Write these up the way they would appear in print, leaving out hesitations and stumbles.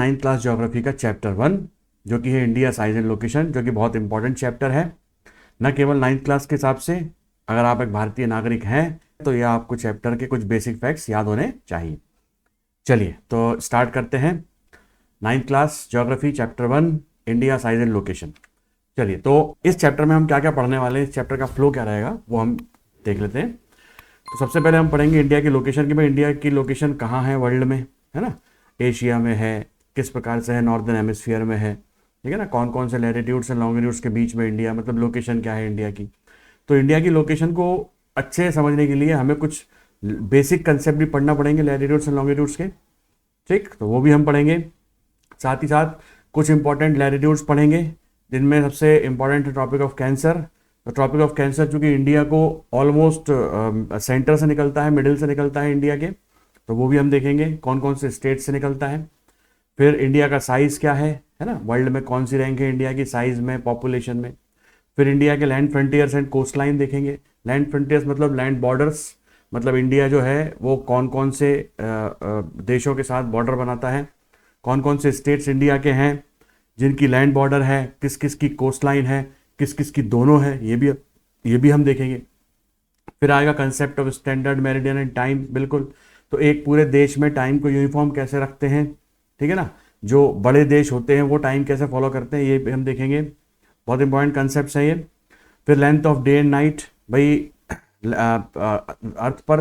9th class geography का chapter 1 जो कि है इंडिया साइज एंड लोकेशन, जो कि बहुत इंपॉर्टेंट चैप्टर है न केवल 9th क्लास के हिसाब से। अगर आप एक भारतीय नागरिक हैं तो यह आपको चैप्टर के कुछ बेसिक फैक्ट्स याद होने चाहिए। चलिए तो स्टार्ट करते हैं। 9th class geography chapter 1 India size and location. चलिए तो इस चैप्टर में हम क्या क्या पढ़ने वाले हैं, इस चैप्टर का फ्लो क्या रहेगा वो हम देख लेते हैं। तो सबसे पहले हम पढ़ेंगे इंडिया की लोकेशन कि भाई इंडिया की लोकेशन कहाँ है वर्ल्ड में, है ना। एशिया में है, किस प्रकार से है, नॉर्दर्न हेमिस्फीयर में है, ठीक है ना। कौन कौन से लैटिट्यूड्स एंड लॉन्गिट्यूड्स के बीच में इंडिया, मतलब लोकेशन क्या है इंडिया की। तो इंडिया की लोकेशन को अच्छे से समझने के लिए हमें कुछ बेसिक कंसेप्ट भी पढ़ना पड़ेंगे लैटिट्यूड्स एंड लॉन्गिट्यूड्स के, ठीक। तो वो भी हम पढ़ेंगे। साथ ही साथ कुछ इंपॉर्टेंट लैटिट्यूड्स पढ़ेंगे जिनमें सबसे इंपॉर्टेंट है टॉपिक ऑफ कैंसर। तो टॉपिक ऑफ कैंसर चूंकि इंडिया को ऑलमोस्ट सेंटर से निकलता है, मिडिल से निकलता है इंडिया के, तो वो भी हम देखेंगे कौन कौन से स्टेट से निकलता है। फिर इंडिया का साइज क्या है ना, वर्ल्ड में कौन सी रैंक है इंडिया की साइज में, पॉपुलेशन में। फिर इंडिया के land frontiers and coast line देखेंगे। लैंड फ्रंटियर्स मतलब लैंड बॉर्डर्स, मतलब इंडिया जो है वो कौन कौन से देशों के साथ बॉर्डर बनाता है, कौन कौन से स्टेट्स इंडिया के हैं जिनकी लैंड बॉर्डर है, किस किस की कोस्ट लाइन है, किस किस की दोनों है, ये भी हम देखेंगे। फिर आएगा concept of standard meridian and time. बिल्कुल, तो एक पूरे देश में टाइम को यूनिफॉर्म कैसे रखते हैं, ठीक है ना। जो बड़े देश होते हैं वो टाइम कैसे फॉलो करते हैं, ये भी हम देखेंगे। बहुत इंपॉर्टेंट कंसेप्ट है ये। फिर length of day and night, भाई अर्थ पर,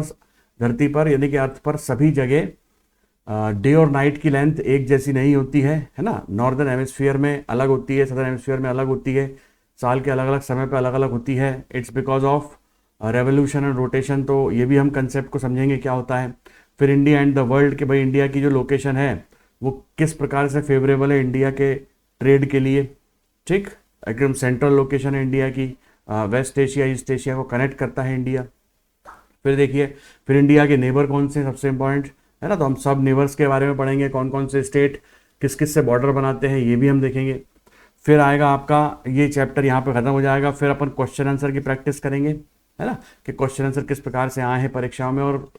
धरती पर यानी कि अर्थ पर सभी जगह डे और नाइट की लेंथ एक जैसी नहीं होती है ना। नॉर्दर्न हेमिस्फीयर में अलग होती है, सदर्न हेमिस्फीयर में अलग होती है, साल के अलग अलग समय पे अलग अलग होती है। It's because of revolution and rotation. तो ये भी हम कंसेप्ट को समझेंगे क्या होता है। फिर इंडिया एंड द वर्ल्ड के भाई इंडिया की जो लोकेशन है वो किस प्रकार से फेवरेबल है इंडिया के ट्रेड के लिए, ठीक। एकदम सेंट्रल लोकेशन है इंडिया की, वेस्ट एशिया ईस्ट एशिया को कनेक्ट करता है इंडिया। फिर देखिए, फिर इंडिया के नेबर कौन से सबसे इंपॉर्टेंट है ना, तो हम सब नेबर्स के बारे में पढ़ेंगे, कौन कौन से स्टेट किस किस से बॉर्डर बनाते हैं, ये भी हम देखेंगे। फिर आएगा आपका ये चैप्टर यहाँ पे खत्म हो जाएगा। फिर अपन क्वेश्चन आंसर की प्रैक्टिस करेंगे, है ना, कि क्वेश्चन आंसर किस प्रकार से आए हैं परीक्षाओं में, और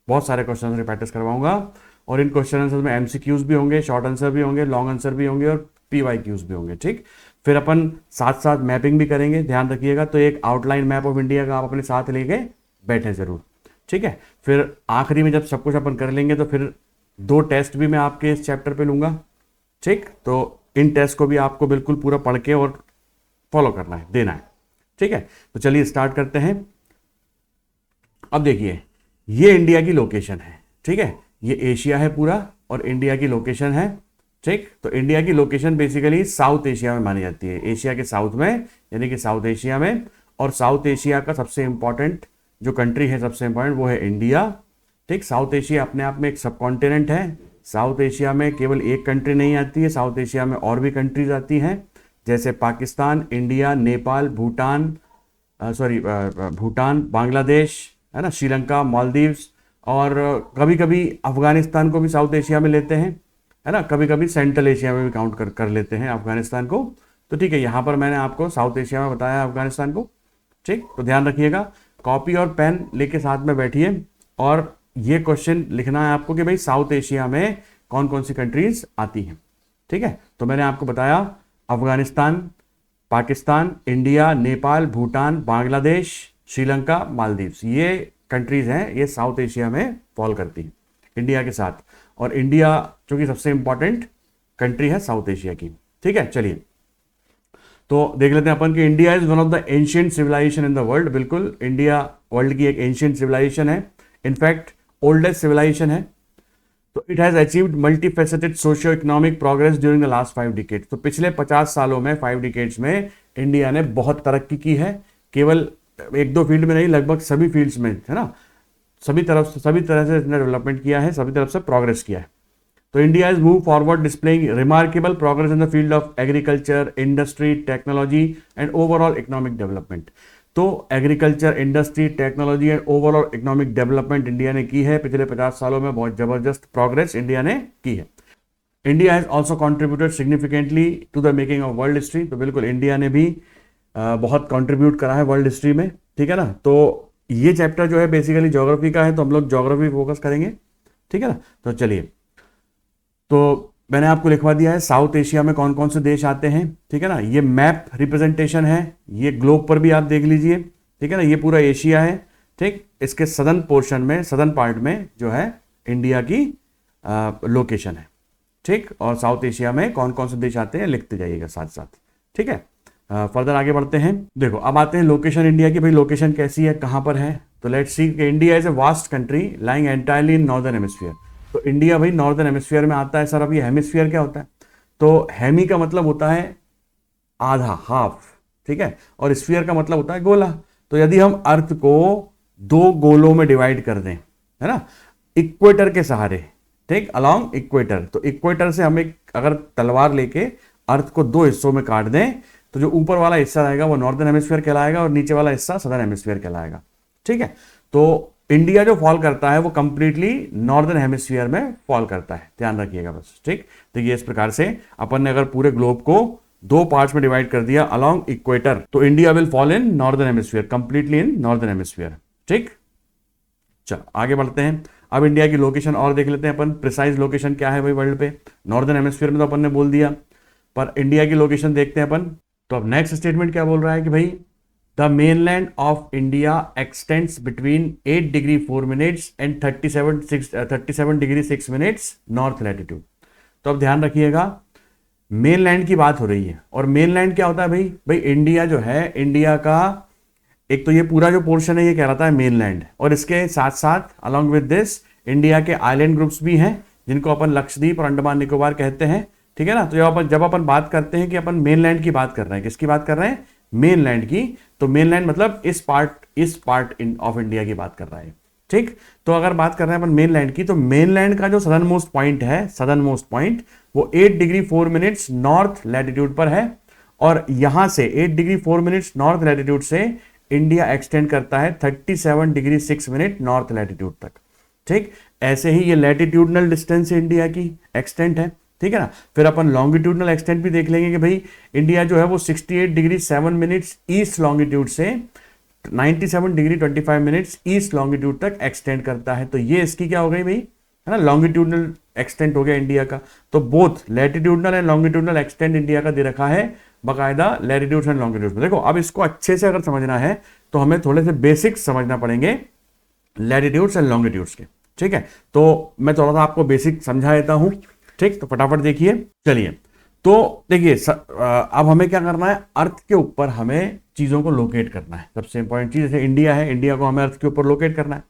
बहुत सारे क्वेश्चन आंसर की प्रैक्टिस करवाऊंगा। और इन क्वेश्चन आंसर में एमसीक्यूज भी होंगे, शॉर्ट आंसर भी होंगे, लॉन्ग आंसर भी होंगे और पीवाईक्यूज भी होंगे, ठीक। फिर अपन साथ साथ मैपिंग भी करेंगे, ध्यान रखिएगा। तो एक आउटलाइन मैप ऑफ इंडिया का आप अपने साथ लेके बैठे जरूर, ठीक है। फिर आखिरी में जब सब कुछ अपन कर लेंगे तो फिर 2 टेस्ट भी मैं आपके इस चैप्टर पे लूंगा, ठीक। तो इन टेस्ट को भी आपको बिल्कुल पूरा पढ़ के और फॉलो करना है, देना है, ठीक है। तो चलिए स्टार्ट करते हैं। अब देखिए, ये इंडिया की लोकेशन है, ठीक है। ये एशिया है पूरा और इंडिया की लोकेशन है, ठीक। तो इंडिया की लोकेशन बेसिकली साउथ एशिया में मानी जाती है, एशिया के साउथ में यानी कि साउथ एशिया में। और साउथ एशिया का सबसे इंपॉर्टेंट जो कंट्री है, सबसे इंपॉर्टेंट वो है इंडिया, ठीक। साउथ एशिया अपने आप में एक सब कॉन्टिनेंट है। साउथ एशिया में केवल एक कंट्री नहीं आती है, साउथ एशिया में और भी कंट्रीज आती हैं, जैसे पाकिस्तान, इंडिया, नेपाल, भूटान, भूटान, बांग्लादेश, है ना, श्रीलंका, मालदीव्स, और कभी कभी अफगानिस्तान को भी साउथ एशिया में लेते हैं, है ना। कभी कभी सेंट्रल एशिया में भी काउंट कर लेते हैं अफगानिस्तान को। तो ठीक है, यहाँ पर मैंने आपको साउथ एशिया में बताया अफगानिस्तान को, ठीक। तो ध्यान रखिएगा, कॉपी और पेन लेके साथ में बैठिए और ये क्वेश्चन लिखना है आपको कि भाई साउथ एशिया में कौन कौन सी कंट्रीज आती हैं, ठीक है। तो मैंने आपको बताया अफगानिस्तान, पाकिस्तान, इंडिया, नेपाल, भूटान, बांग्लादेश, श्रीलंका, मालदीव्स, ये कंट्रीज हैं, ये साउथ एशिया में फॉल करती हैं इंडिया के साथ। और इंडिया चूंकि सबसे इंपॉर्टेंट कंट्री है साउथ एशिया की, ठीक है। चलिए तो देख लेते हैं अपन कि India is one of the ancient civilization in the world. बिल्कुल, इंडिया वर्ल्ड की एक एंशिएंट सिविलाइजेशन है, इनफैक्ट ओल्डेस्ट सिविलाइजेशन है। तो it has achieved multifaceted socio economic progress during the last 5 decades. तो पिछले 50 सालों में, 5 डिकेड्स में इंडिया ने बहुत तरक्की की है, केवल 1-2 फील्ड में नहीं, लगभग सभी फील्ड्स में, है ना। सभी तरह से इसने डेवलपमेंट किया है, सभी तरफ से प्रोग्रेस किया है। तो India is move forward displaying remarkable progress in the field of agriculture, industry, technology and overall economic development. तो agriculture, industry, technology and overall economic development India ने की है पिछले 50 सालों में, बहुत जबरदस्त प्रोग्रेस इंडिया ने की है। India has also contributed significantly to the making of world history. तो बिल्कुल इंडिया ने भी बहुत कॉन्ट्रीब्यूट करा है वर्ल्ड हिस्ट्री में, ठीक है ना। तो ये चैप्टर जो है बेसिकली ज्योग्राफी का है, तो हम लोग ज्योग्राफी फोकस करेंगे, ठीक है ना। तो चलिए, तो मैंने आपको लिखवा दिया है साउथ एशिया में कौन कौन से देश आते हैं, ठीक है ना। ये मैप रिप्रेजेंटेशन है, ये ग्लोब पर भी आप देख लीजिए, ठीक है ना। ये पूरा एशिया है, ठीक। इसके सदर्न पोर्शन में, सदर्न पार्ट में जो है इंडिया की लोकेशन है, ठीक। और साउथ एशिया में कौन कौन से देश आते हैं लिखते जाइएगा साथ साथ, ठीक है। फर्दर आगे बढ़ते हैं। देखो अब आते हैं लोकेशन इंडिया की, भाई लोकेशन कैसी है, कहां पर है। तो लेट्स सी कि India is a vast country lying entirely in northern hemisphere. तो इंडिया भाई नॉर्दर्न हेमिस्फीयर में आता है। सर अब ये हेमिस्फीयर क्या होता है, तो हेमी का मतलब होता है आधा, हाफ, ठीक है। और स्फीयर का मतलब होता है गोला। तो यदि हम अर्थ को दो गोलों में डिवाइड कर दें, है ना, इक्वेटर के सहारे, ठीक, अलोंग इक्वेटर, तो इक्वेटर से हम एक अगर तलवार लेके अर्थ को दो हिस्सों में काट दें, तो जो ऊपर वाला हिस्सा रहेगा वो नॉर्दर्न हेमिस्फीयर कहलाएगा और नीचे वाला हिस्सा सदर्न हेमिस्फीयर कहलाएगा, ठीक है। तो इंडिया जो फॉल करता है वो कंप्लीटली नॉर्दर्न हेमिस्फीयर में फॉल करता है, ध्यान रखिएगा बस, ठीक। तो ये इस प्रकार से अपन ने अगर पूरे ग्लोब को दो पार्ट्स में डिवाइड कर दिया अलोंग इक्वेटर, तो India will fall in northern hemisphere, completely in northern hemisphere, ठीक। चलो आगे बढ़ते हैं। अब इंडिया की लोकेशन और देख लेते हैं अपन, प्रिसाइज लोकेशन क्या है भाई वर्ल्ड पे। नॉर्दर्न हेमिस्फीयर में तो अपन ने बोल दिया, पर इंडिया की लोकेशन देखते हैं अपन। तो अब नेक्स्ट स्टेटमेंट क्या बोल रहा है कि भाई the mainland of India extends between 8 degree 4 minutes and 37 degree 6 minutes north latitude. तो अब ध्यान रखिएगा, मेनलैंड की बात हो रही है। और मेनलैंड क्या होता है भाई, भाई इंडिया जो है, इंडिया का एक तो ये पूरा जो पोर्शन है ये कहलाता है मेनलैंड, और इसके साथ साथ अलोंग विद दिस इंडिया के आइलैंड ग्रुप्स भी हैं जिनको अपन लक्षद्वीप और अंडमान निकोबार कहते हैं, ठीक है ना। तो जब अपन बात करते हैं कि अपन मेनलैंड की बात कर रहे हैं, किसकी बात कर रहे हैं, मेनलैंड की, तो मेनलैंड मतलब इस पार्ट ऑफ इंडिया की बात कर रहा है, ठीक। तो अगर बात कर रहे हैं अपन मेनलैंड की, तो मेनलैंड का जो सदर्न मोस्ट पॉइंट है, सदर्न मोस्ट पॉइंट वो 8 डिग्री 4 मिनट्स नॉर्थ लैटिट्यूड पर है। और यहां से 8 डिग्री 4 मिनट्स नॉर्थ लैटिट्यूड से इंडिया एक्सटेंड करता है 37 डिग्री 6 मिनट नॉर्थ लैटिट्यूड तक, ठीक। ऐसे ही ये लैटिट्यूडनल डिस्टेंस इंडिया की एक्सटेंट है, ठीक है ना। फिर अपन लॉन्गिट्यूडनल एक्सटेंट भी देख लेंगे कि भाई इंडिया जो है वो 68 डिग्री 7 मिनट्स ईस्ट लॉन्गिट्यूड से 97 डिग्री 25 मिनट्स ईस्ट लॉन्गिट्यूड तक एक्सटेंड करता है। तो ये इसकी क्या हो गई भाई, है ना, लॉन्गिट्यूडनल एक्सटेंट हो गया इंडिया का। तो both latitudinal and longitudinal extent India का दे रखा है बाकायदा लैटिट्यूड्स एंड लॉन्गिट्यूड्स में। देखो अब इसको अच्छे से अगर समझना है तो हमें थोड़े से बेसिक्स समझना पड़ेंगे लैटिट्यूड्स एंड लॉन्गिट्यूड्स के, ठीक है। तो मैं थोड़ा सा आपको बेसिक समझा देता हूं, ठीक। तो फटाफट देखिए, चलिए। तो देखिए अब हमें क्या करना है, अर्थ के ऊपर हमें चीजों को लोकेट करना है। सबसे इंपॉर्टेंट चीज, जैसे इंडिया है, इंडिया को हमें अर्थ के ऊपर लोकेट करना है।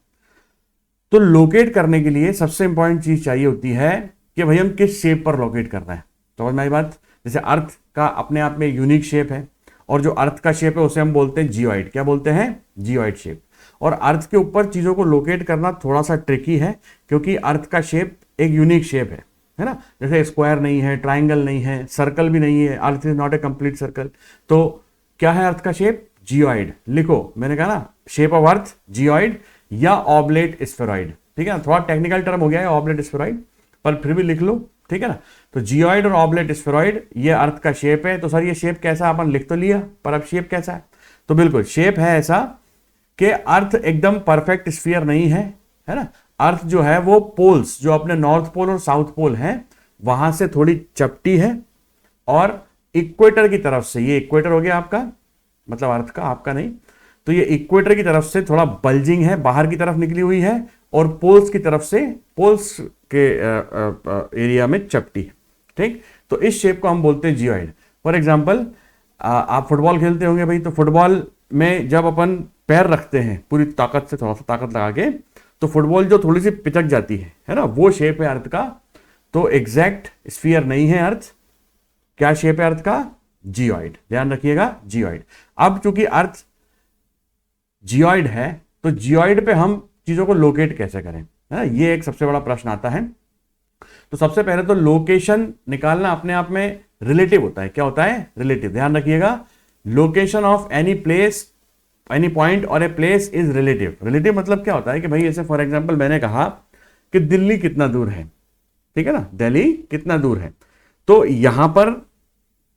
तो लोकेट करने के लिए सबसे इंपॉर्टेंट चीज चाहिए होती है कि भाई हम किस शेप पर लोकेट करना है। समझ में आई बात। जैसे अर्थ का अपने आप में यूनिक शेप है, और जो अर्थ का शेप है उसे हम बोलते हैं जियोइड। क्या बोलते हैं, जियोइड शेप। और अर्थ के ऊपर चीजों को लोकेट करना थोड़ा सा ट्रिकी है, क्योंकि अर्थ का शेप एक यूनिक शेप है ना। जैसे स्क्वायर नहीं है, ट्राइंगल नहीं है, सर्कल भी नहीं है, earth is not a complete circle. तो क्या है अर्थ का शेप, जियोइड। लिखो, मैंने कहा ना, शेप ऑफ अर्थ जियोइड या ऑब्लेट स्फेरॉइड, ठीक है ना। थोड़ा टेक्निकल टर्म हो गया है ऑब्लेट स्फेरॉइड, पर फिर भी लिख लो, ठीक है ना। तो जियोइड और ऑब्लेट स्फेरॉइड ये अर्थ का शेप है। तो सर ये शेप कैसा, अपन लिख तो लिया, पर अब शेप कैसा है, तो बिल्कुल शेप है ऐसा कि अर्थ एकदम परफेक्ट स्फीयर नहीं है ना। अर्थ जो है वो पोल्स, जो अपने नॉर्थ पोल और साउथ पोल हैं, वहां से थोड़ी चपटी है, और इक्वेटर की तरफ से, ये इक्वेटर हो गया आपका, मतलब अर्थ का, आपका नहीं, तो ये इक्वेटर की तरफ से थोड़ा बल्जिंग है, बाहर की तरफ निकली हुई है, और पोल्स की तरफ से, पोल्स के एरिया में चपटी है, ठीक। तो इस शेप को हम बोलते हैं जियोइड। फॉर एग्जाम्पल आप फुटबॉल खेलते होंगे भाई, तो फुटबॉल में जब अपन पैर रखते हैं पूरी ताकत से, थोड़ा सा ताकत लगा के, तो फुटबॉल जो थोड़ी सी पिचक जाती है ना, वो शेप है अर्थ का। तो एग्जैक्ट स्फीयर नहीं है अर्थ। क्या शेप है अर्थ का, जियोइड। ध्यान रखिएगा, जियोइड। अब चूंकि अर्थ जियोइड है, तो जियोइड पे हम चीजों को लोकेट कैसे करें, है ना, ये एक सबसे बड़ा प्रश्न आता है। तो सबसे पहले तो लोकेशन निकालना अपने आप में रिलेटिव होता है। क्या होता है, रिलेटिव। ध्यान रखिएगा, location of any place, any point और a place is relative. Relative मतलब क्या होता है कि भाई ऐसे फॉर एग्जांपल मैंने कहा कि दिल्ली कितना दूर है, ठीक है ना, दिल्ली कितना दूर है, तो यहां पर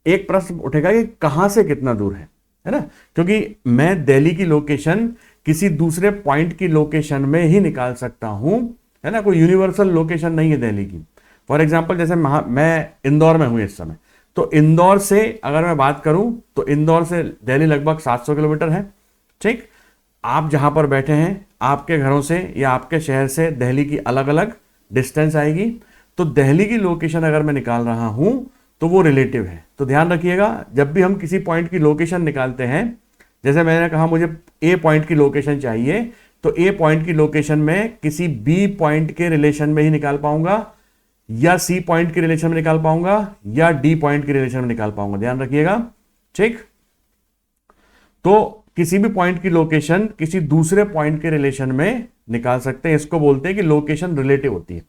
एक प्रश्न उठेगा कि कहां से कितना दूर है ना, क्योंकि मैं दिल्ली की लोकेशन किसी दूसरे पॉइंट की लोकेशन में ही निकाल सकता हूं, है ना, कोई यूनिवर्सल लोकेशन नहीं है दिल्ली की। फॉर एग्जाम्पल जैसे मैं इंदौर में हूं इस समय, तो इंदौर से अगर मैं बात करूं तो इंदौर से दिल्ली लगभग 700 किलोमीटर है। ठीक, आप जहां पर बैठे हैं आपके घरों से या आपके शहर से दिल्ली की अलग अलग डिस्टेंस आएगी। तो दिल्ली की लोकेशन अगर मैं निकाल रहा हूं तो वो रिलेटिव है। तो ध्यान रखिएगा, जब भी हम किसी पॉइंट की लोकेशन निकालते हैं, जैसे मैंने कहा मुझे ए पॉइंट की लोकेशन चाहिए, तो ए पॉइंट की लोकेशन में किसी बी पॉइंट के रिलेशन में ही निकाल पाऊंगा, या सी पॉइंट के रिलेशन में निकाल पाऊंगा, या डी पॉइंट के रिलेशन में निकाल पाऊंगा। ध्यान रखिएगा। ठीक, तो किसी भी पॉइंट की लोकेशन किसी दूसरे पॉइंट के रिलेशन में निकाल सकते हैं। इसको बोलते हैं कि लोकेशन रिलेटिव होती है।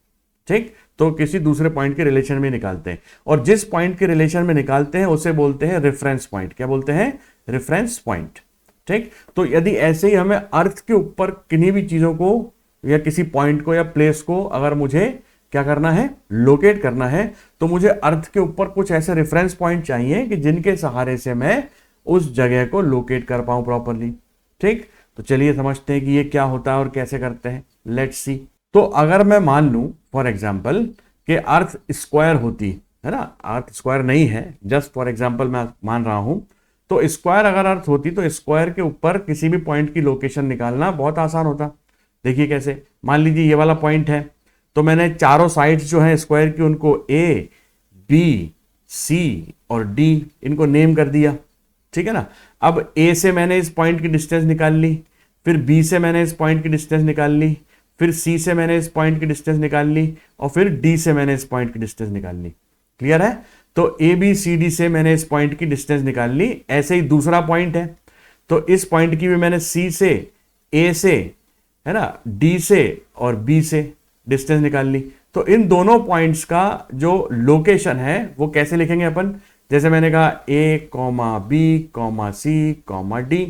ठीक, तो किसी दूसरे पॉइंट के रिलेशन में निकालते हैं, और जिस पॉइंट के रिलेशन में निकालते हैं उसे बोलते हैं रेफरेंस पॉइंट। क्या बोलते हैं? Reference point. ठीक, तो यदि ऐसे ही हमें अर्थ के ऊपर किन्हीं भी चीजों को या किसी पॉइंट को या प्लेस को अगर मुझे क्या करना है, लोकेट करना है, तो मुझे अर्थ के ऊपर कुछ ऐसे रेफरेंस पॉइंट चाहिए कि जिनके सहारे से मैं उस जगह को लोकेट कर पाऊं प्रॉपरली। ठीक, तो चलिए समझते हैं कि ये क्या होता है और कैसे करते हैं। Let's see. तो अगर मैं मान लूं फॉर एग्जांपल कि अर्थ स्क्वायर होती है ना, अर्थ स्क्वायर नहीं है, जस्ट फॉर एग्जांपल मैं मान रहा हूं, तो स्क्वायर अगर अर्थ होती तो स्क्वायर के ऊपर किसी भी पॉइंट की लोकेशन निकालना बहुत आसान होता। देखिए कैसे, मान लीजिए ये वाला पॉइंट है, तो मैंने चारों साइड्स जो है स्क्वायर की उनको ए, बी, सी और डी इनको नेम कर दिया। ठीक है ना। अब ए से मैंने इस पॉइंट की डिस्टेंस निकाल ली, फिर बी से मैंने इस पॉइंट की डिस्टेंस निकाल ली, फिर सी से मैंने इस पॉइंट की डिस्टेंस निकाल ली, और फिर डी से मैंने इस पॉइंट की डिस्टेंस निकाल ली। क्लियर है? तो ए बी सी डी से मैंने इस पॉइंट की डिस्टेंस निकाल ली। ऐसे ही दूसरा पॉइंट है, तो इस पॉइंट की भी मैंने सी से, ए से, है ना, डी से और बी से डिस्टेंस निकाल ली। तो इन दोनों पॉइंट्स का जो लोकेशन है वो कैसे लिखेंगे अपन? जैसे मैंने कहा ए comma B comma C comma D.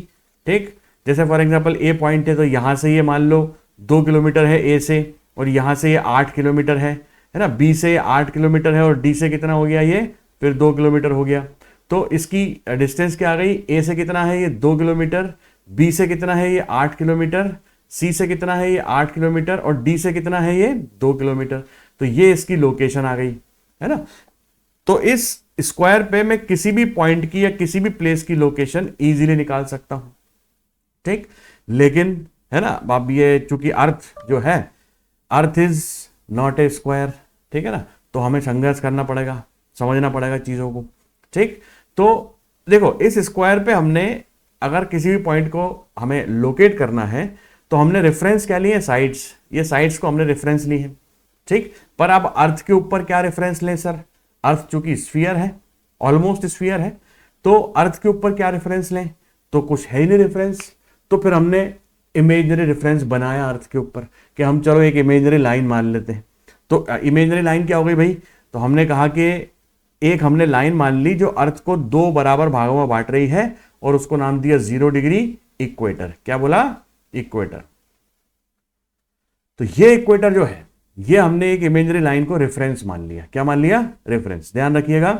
ठीक, जैसे फॉर एग्जांपल ए पॉइंट है, तो यहां से ये मान लो 2 किलोमीटर है ए से, और यहां से ये 8 किलोमीटर है ना। बी से 8 किलोमीटर है, और डी से कितना हो गया ये? फिर 2 किलोमीटर हो गया। तो इसकी डिस्टेंस क्या आ गई? ए से कितना है ये? 2 किलोमीटर। बी से कितना है ये? 8 किलोमीटर। सी से कितना है ये? 8 किलोमीटर। और डी से कितना है ये? 2 किलोमीटर। तो ये इसकी लोकेशन आ गई, है ना। तो इस स्क्वायर पे मैं किसी भी पॉइंट की या किसी भी प्लेस की लोकेशन इजीली निकाल सकता हूं। ठीक, लेकिन है ना, अब ये चूंकि अर्थ जो है, earth is not a square, ठीक है ना, तो हमें संघर्ष करना पड़ेगा, समझना पड़ेगा चीजों को। ठीक, तो देखो इस स्क्वायर पे हमने अगर किसी भी पॉइंट को हमें लोकेट करना है तो हमने रेफरेंस क्या लिए? साइड्स। ये साइड्स को हमने रेफरेंस ली है। ठीक, पर अब अर्थ के ऊपर क्या रेफरेंस लें सर? अर्थ चूंकि स्फीयर है, ऑलमोस्ट स्फीयर है, तो अर्थ के ऊपर क्या रेफरेंस लें? तो कुछ है ही नहीं रेफरेंस। तो फिर हमने इमेजिनरी रेफरेंस बनाया अर्थ के ऊपर कि हम चलो एक इमेजिनरी लाइन मान लेते हैं। तो इमेजिनरी लाइन क्या हो गई भाई? तो हमने कहा कि एक हमने लाइन मान ली जो अर्थ को 2 बराबर भागों में बांट रही है, और उसको नाम दिया 0 डिग्री इक्वेटर। क्या बोला? इक्वेटर। तो ये इक्वेटर जो है, ये हमने एक इमेजिनरी लाइन को रेफरेंस मान लिया। क्या मान लिया? रेफरेंस। ध्यान रखिएगा,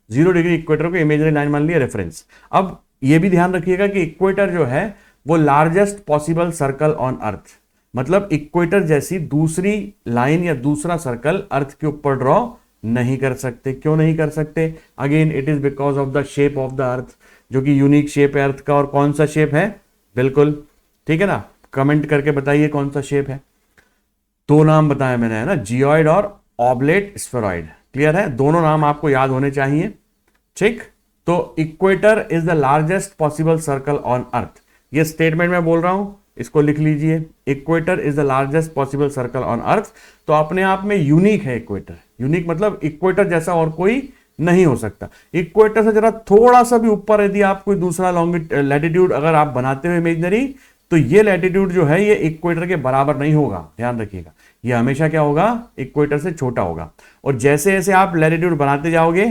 0 डिग्री इक्वेटर को इमेजिनरी लाइन मान लिया, रेफरेंस। अब ये भी ध्यान रखिएगा कि इक्वेटर जो है वो largest possible circle on earth, मतलब इक्वेटर जैसी दूसरी लाइन या दूसरा सर्कल अर्थ के ऊपर ड्रॉ नहीं कर सकते। क्यों नहीं कर सकते? Again it is because of the shape of the earth, जो कि यूनिक शेप है अर्थ का। और कौन सा शेप है? बिल्कुल ठीक है ना, कमेंट करके बताइए कौन सा शेप है। 2 नाम बताया मैंने, है ना, जियोइड और ऑब्लेट स्फेरॉइड। क्लियर है? दोनों नाम आपको याद होने चाहिए। ठीक, तो equator is the largest possible circle on earth. ये स्टेटमेंट मैं बोल रहा हूं, इसको लिख लीजिए। Equator is the largest possible circle on earth. तो अपने आप में यूनिक है इक्वेटर। यूनिक मतलब इक्वेटर जैसा और कोई नहीं हो सकता। इक्वेटर से जरा थोड़ा सा भी ऊपर यदि आप कोई दूसरा लैटिट्यूड अगर आप बनाते हो इमेजिनरी, तो ये लैटिट्यूड जो है ये इक्वेटर के बराबर नहीं होगा। ध्यान रखिएगा, ये हमेशा क्या होगा? इक्वेटर से छोटा होगा। और जैसे जैसे आप लैटिट्यूड बनाते जाओगे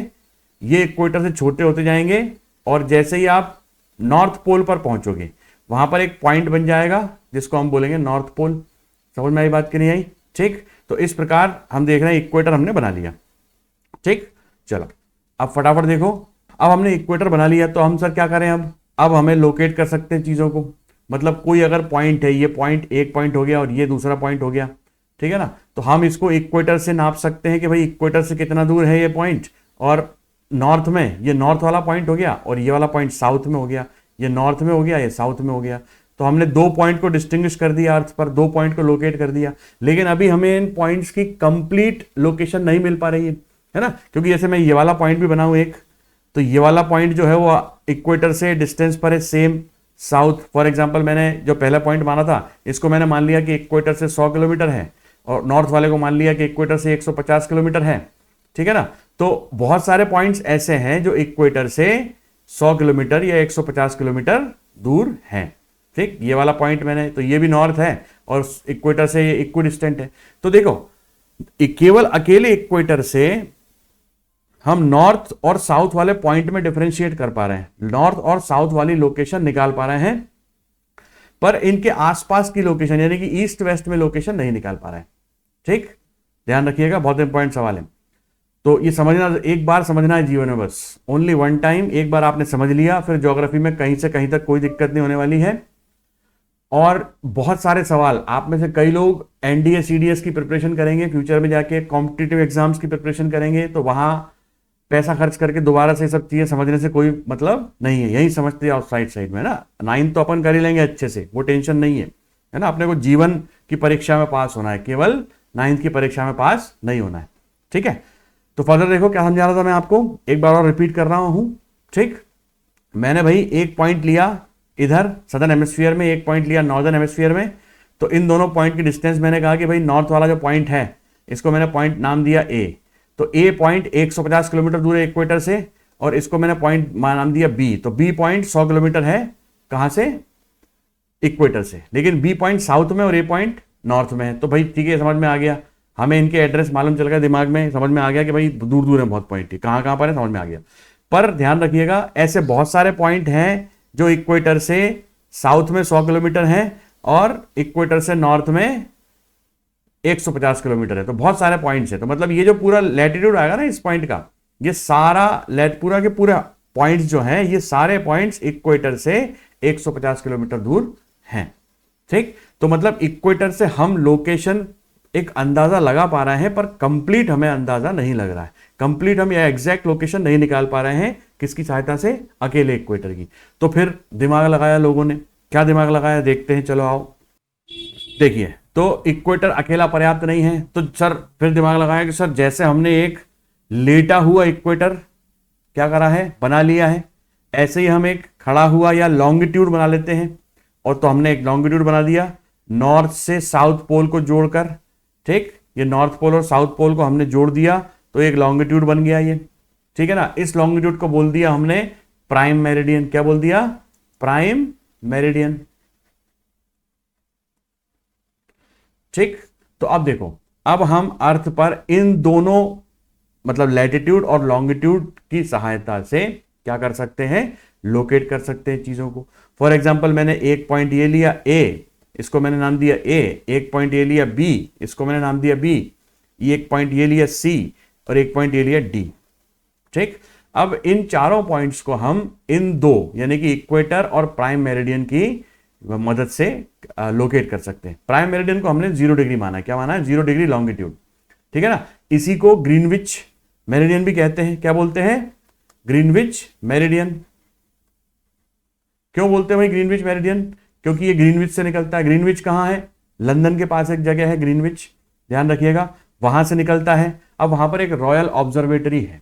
ये इक्वेटर से छोटे होते जाएंगे, और जैसे ही आप नॉर्थ पोल पर पहुंचोगे वहां पर एक पॉइंट बन जाएगा जिसको हम बोलेंगे नॉर्थ पोल। समझ में आई बात कि नहीं आई? ठीक, तो इस प्रकार हम देख रहे हैं इक्वेटर हमने बना लिया। ठीक, चलो अब फटाफट देखो, अब हमने इक्वेटर बना लिया तो हम सर क्या करें? अब हमें लोकेट कर सकते हैं चीजों को। मतलब कोई अगर पॉइंट है, ये पॉइंट एक पॉइंट हो गया और ये दूसरा पॉइंट हो गया, ठीक है ना। तो हम इसको इक्वेटर से नाप सकते हैं कि भाई इक्वेटर से कितना दूर है ये पॉइंट, और नॉर्थ में ये नॉर्थ वाला पॉइंट हो गया और ये वाला पॉइंट साउथ में हो गया, ये नॉर्थ में हो गया, ये साउथ में हो गया। तो हमने दो पॉइंट को डिस्टिंग्विश कर दिया अर्थ पर, दो पॉइंट को लोकेट कर दिया। लेकिन अभी हमें इन पॉइंट्स की कंप्लीट लोकेशन नहीं मिल पा रही है ना, क्योंकि जैसे मैं ये वाला पॉइंट भी बनाऊं एक, तो ये वाला पॉइंट जो है वो इक्वेटर से डिस्टेंस पर है सेम साउथ। फॉर एग्जांपल मैंने जो पहला पॉइंट माना था इसको मैंने मान लिया कि इक्वेटर से 100 किलोमीटर है, और नॉर्थ वाले को मान लिया कि इक्वेटर से 150 किलोमीटर है, ठीक है ना। तो बहुत सारे पॉइंट्स ऐसे हैं जो इक्वेटर से 100 किलोमीटर या 150 किलोमीटर दूर हैं, ठीक। ये वाला पॉइंट मैंने, तो ये भी नॉर्थ है और इक्वेटर से ये इक्विडिस्टेंट है। तो देखो केवल अकेले इक्वेटर से हम नॉर्थ और साउथ वाले पॉइंट में डिफरेंशिएट कर पा रहे हैं, नॉर्थ और साउथ वाली लोकेशन निकाल पा रहे हैं, पर इनके आसपास की लोकेशन यानी कि ईस्ट वेस्ट में लोकेशन नहीं निकाल पा रहे हैं, ठीक। ध्यान रखिएगा, बहुत इंपॉर्टेंट सवाल है। तो ये समझना, एक बार समझना है जीवन में, बस ओनली वन टाइम। एक बार आपने समझ लिया, फिर ज्योग्राफी में कहीं से कहीं तक कोई दिक्कत नहीं होने वाली है। और बहुत सारे सवाल, आप में से कई लोग एनडीए सीडीएस की प्रिपरेशन करेंगे, फ्यूचर में जाके कॉम्पिटिटिव एग्जाम्स की प्रिपरेशन करेंगे, तो वहां पैसा खर्च करके दोबारा से सब चीजें समझने से कोई मतलब नहीं है, यही समझते जाओ साइड साइड में ना। 9th तो अपन कर ही लेंगे अच्छे से, वो टेंशन नहीं है ना। अपने को जीवन की परीक्षा में पास होना है, केवल 9th की परीक्षा में पास नहीं होना है, ठीक है। तो फर्दर देखो क्या समझा रहा था मैं आपको, एक बार और रिपीट कर रहा हूं, ठीक। मैंने भाई एक पॉइंट लिया इधर सदर्न हेमिस्फीयर में, एक पॉइंट लिया नॉर्दर्न हेमिस्फीयर में। तो इन दोनों पॉइंट की डिस्टेंस मैंने कहा कि भाई नॉर्थ वाला जो पॉइंट है इसको मैंने पॉइंट नाम दिया ए। तो ए पॉइंट 150 किलोमीटर दूर है इक्वेटर से, और इसको मैंने पॉइंट नाम दिया बी। तो बी पॉइंट 100 किलोमीटर है कहां से, इक्वेटर से, लेकिन बी पॉइंट साउथ में और ए पॉइंट नॉर्थ में है। तो भाई ठीक है, समझ में आ गया, हमें इनके एड्रेस मालूम चल गया, दिमाग में समझ में आ गया कि भाई दूर दूर है बहुत पॉइंट, कहां कहां पर है समझ में आ गया। पर ध्यान रखिएगा, ऐसे बहुत सारे पॉइंट हैं जो इक्वेटर से साउथ में 100 किलोमीटर हैं और इक्वेटर से नॉर्थ में 150 किलोमीटर है। तो बहुत सारे पॉइंट्स है, तो मतलब ये जो पूरा लैटिट्यूड आएगा ना इस पॉइंट का, ये सारा पूरा के पूरा पॉइंट्स जो हैं, ये सारे पॉइंट्स इक्वेटर से 150 किलोमीटर दूर हैं, ठीक। तो मतलब इक्वेटर से हम लोकेशन एक अंदाजा लगा पा रहे हैं, पर कंप्लीट हमें अंदाजा नहीं लग रहा है, कंप्लीट हम ये एग्जैक्ट लोकेशन नहीं निकाल पा रहे हैं। किसकी सहायता से, अकेले इक्वेटर की। तो फिर दिमाग लगाया लोगों ने, क्या दिमाग लगाया देखते हैं, चलो आओ देखिए। तो इक्वेटर अकेला पर्याप्त नहीं है, तो सर फिर दिमाग लगाया कि सर जैसे हमने एक लेटा हुआ इक्वेटर क्या करा है, बना लिया है, ऐसे ही हम एक खड़ा हुआ या लॉन्गिट्यूड बना लेते हैं। और तो हमने एक लॉन्गिट्यूड बना दिया नॉर्थ से साउथ पोल को जोड़कर, ठीक। ये नॉर्थ पोल और साउथ पोल को हमने जोड़ दिया तो एक लॉन्गिट्यूड बन गया ये, ठीक है ना। इस लॉन्गिट्यूड को बोल दिया हमने प्राइम मेरिडियन। क्या बोल दिया, प्राइम मेरिडियन, ठीक। तो अब देखो, अब हम अर्थ पर इन दोनों मतलब लैटिट्यूड और लॉन्गिट्यूड की सहायता से क्या कर सकते हैं, लोकेट कर सकते हैं चीजों को। फॉर एग्जांपल मैंने एक पॉइंट ये लिया ए, इसको मैंने नाम दिया ए, एक पॉइंट ये लिया बी, इसको मैंने नाम दिया बी, एक पॉइंट ये लिया सी और एक पॉइंट ये लिया डी, ठीक। अब इन चारों पॉइंट्स को हम इन दो यानी कि इक्वेटर और प्राइम मेरिडियन की मदद से लोकेट कर सकते हैं। प्राइम मेरिडियन को हमने 0 डिग्री माना, क्या माना है, 0 डिग्री लॉन्गिट्यूड, ठीक है ना। इसी को ग्रीनविच मेरिडियन भी कहते हैं। क्या बोलते हैं, ग्रीनविच मेरिडियन। क्यों बोलते हैं भाई ग्रीनविच मेरिडियन, क्योंकि ये ग्रीनविच से निकलता है। ग्रीनविच कहां है, लंदन के पास एक जगह है ग्रीनविच, ध्यान रखिएगा, वहां से निकलता है। अब वहां पर एक रॉयल ऑब्जर्वेटरी है,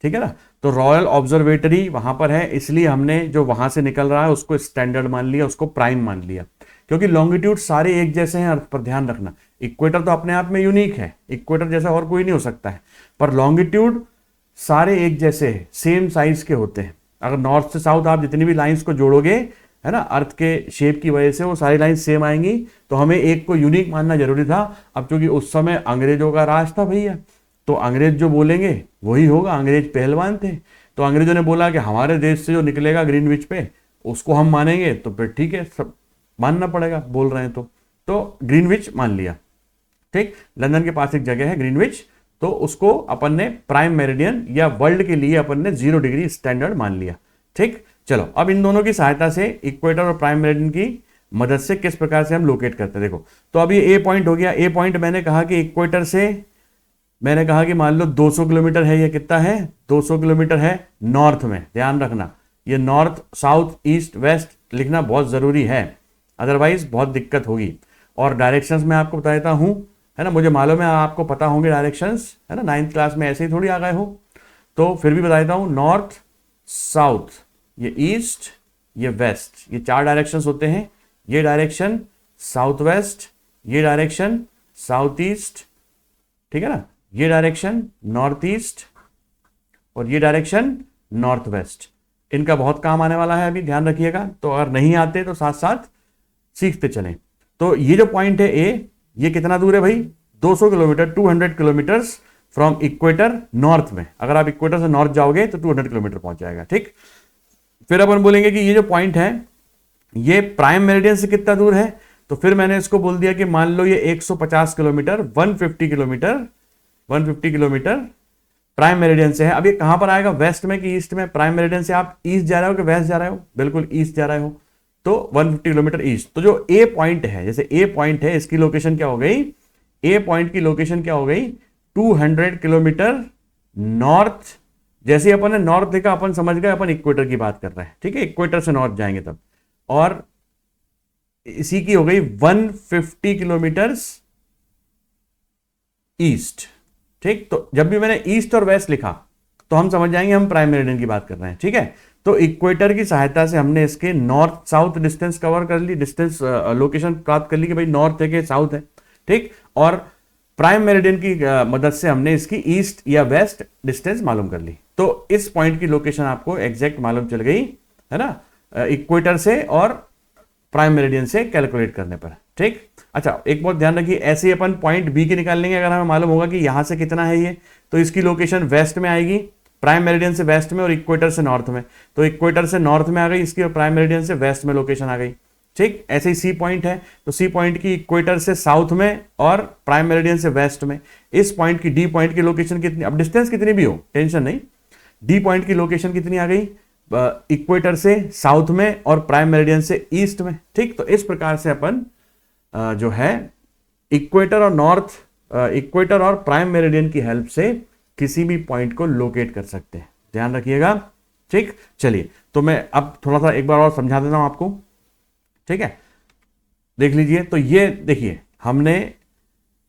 ठीक है ना। तो रॉयल ऑब्जर्वेटरी वहां पर है, इसलिए हमने जो वहां से निकल रहा है उसको स्टैंडर्ड मान लिया, उसको प्राइम मान लिया। क्योंकि लॉन्गिट्यूड सारे एक जैसे हैं अर्थ पर, ध्यान रखना। इक्वेटर तो अपने आप में यूनिक है, इक्वेटर जैसा और कोई नहीं हो सकता है, पर लॉन्गिट्यूड सारे एक जैसे है, सेम साइज के होते हैं। अगर नॉर्थ से साउथ आप जितनी भी लाइंस को जोड़ोगे, है ना, अर्थ के शेप की वजह से वो सारी लाइन सेम आएंगी, तो हमें एक को यूनिक मानना जरूरी था। अब क्योंकि उस समय अंग्रेजों का राज था भैया, तो अंग्रेज जो बोलेंगे वही होगा, अंग्रेज पहलवान थे। तो अंग्रेजों ने बोला कि हमारे देश से जो निकलेगा ग्रीनविच पे उसको हम मानेंगे, तो फिर ठीक है, सब मानना पड़ेगा, बोल रहे हैं तो ग्रीनविच मान लिया, ठीक। लंदन के पास एक जगह है ग्रीनविच, तो उसको अपन ने प्राइम मेरिडियन या वर्ल्ड के लिए अपन ने 0 डिग्री स्टैंडर्ड मान लिया, ठीक। चलो अब इन दोनों की सहायता से, इक्वेटर और प्राइम मेरिडियन की मदद से किस प्रकार से हम लोकेट करते हैं। देखो, तो अब ये ए पॉइंट हो गया। ए पॉइंट मैंने कहा कि इक्वेटर से, मैंने कहा कि मान लो 200 किलोमीटर है। ये कितना है? 200 किलोमीटर है नॉर्थ में। ध्यान रखना, ये नॉर्थ, साउथ, ईस्ट, वेस्ट लिखना बहुत जरूरी है, अदरवाइज बहुत दिक्कत होगी। और डायरेक्शंस मैं आपको बता देता हूं, है ना, मुझे मालूम है आपको पता होंगे डायरेक्शंस, है ना, 9th क्लास में ऐसे ही थोड़ी आ गए हो, तो फिर भी बता देता हूं। नॉर्थ, साउथ, ये ईस्ट, ये वेस्ट, ये 4 डायरेक्शंस होते हैं। ये डायरेक्शन साउथ वेस्ट, ये डायरेक्शन साउथ ईस्ट, ठीक है ना, ये डायरेक्शन नॉर्थ ईस्ट, और ये डायरेक्शन नॉर्थ वेस्ट। इनका बहुत काम आने वाला है, अभी ध्यान रखिएगा। तो अगर नहीं आते तो साथ साथ सीखते चलें। तो ये जो पॉइंट है ए, ये कितना दूर है भाई? 200 kilometre, 200 kilometres from equator north में। अगर आप इक्वेटर से नॉर्थ जाओगे तो 200 किलोमीटर पहुंच जाएगा, ठीक। फिर अपन बोलेंगे कि ये जो पॉइंट है ये प्राइम मेरिडियन से कितना दूर है, तो फिर मैंने इसको बोल दिया कि मान लो ये 150 kilometre, 150 kilometre, 150 kilometre prime meridian से है। अब ये कहां पर आएगा? वेस्ट में कि ईस्ट में? प्राइम मेरिडियन से आप ईस्ट जा रहे हो कि वेस्ट जा रहे हो? बिल्कुल ईस्ट जा रहे हो, तो 150 किलोमीटर ईस्ट। तो जो ए पॉइंट है, जैसे ए पॉइंट है, इसकी लोकेशन क्या हो गई? ए पॉइंट की लोकेशन क्या हो गई? 200 किलोमीटर नॉर्थ। जैसे ही अपन ने नॉर्थ लिखा, अपन समझ गए अपन इक्वेटर की बात कर रहे हैं, ठीक है, इक्वेटर से नॉर्थ जाएंगे तब। और इसी की हो गई 150 किलोमीटर ईस्ट, ठीक। तो जब भी मैंने ईस्ट और वेस्ट लिखा तो हम समझ जाएंगे हम प्राइम मेरिडियन की बात कर रहे हैं, ठीक है। तो इक्वेटर की सहायता से हमने इसके नॉर्थ साउथ डिस्टेंस कवर कर ली, डिस्टेंस लोकेशन प्राप्त कर ली कि भाई नॉर्थ है कि साउथ है, ठीक। और प्राइम मेरिडियन की मदद से हमने इसकी ईस्ट या वेस्ट डिस्टेंस मालूम कर ली। तो इस पॉइंट की लोकेशन आपको एग्जैक्ट मालूम चल गई, है ना, इक्वेटर से और प्राइम मेरिडियन से कैलकुलेट करने पर, ठीक। अच्छा, एक बात ध्यान रखिए, ऐसे ही अपन पॉइंट बी की निकाल लेंगे। अगर हमें मालूम होगा कि यहां से कितना है ये, तो इसकी लोकेशन वेस्ट में आएगी, प्राइम मेरिडियन से वेस्ट में, और इक्वेटर से नॉर्थ में। तो इक्वेटर से नॉर्थ में आ गई इसकी, और प्राइम मेरिडियन से वेस्ट में लोकेशन आ गई, ठीक। ऐसे ही सी पॉइंट है, तो सी पॉइंट की इक्वेटर से साउथ में और प्राइम मेरिडियन से वेस्ट में। इस पॉइंट की, डी पॉइंट की लोकेशन कितनी, अब डिस्टेंस कितनी भी हो टेंशन नहीं, डी पॉइंट की लोकेशन कितनी आ गई? इक्वेटर से साउथ में और प्राइम मेरिडियन से ईस्ट में, ठीक। तो इस प्रकार से अपन जो है इक्वेटर और नॉर्थ, इक्वेटर और प्राइम मेरिडियन की हेल्प से किसी भी पॉइंट को लोकेट कर सकते हैं, ध्यान रखिएगा, ठीक। चलिए, तो मैं अब थोड़ा सा एक बार और समझा देता हूं आपको, ठीक है। देख लीजिए, तो ये देखिए, हमने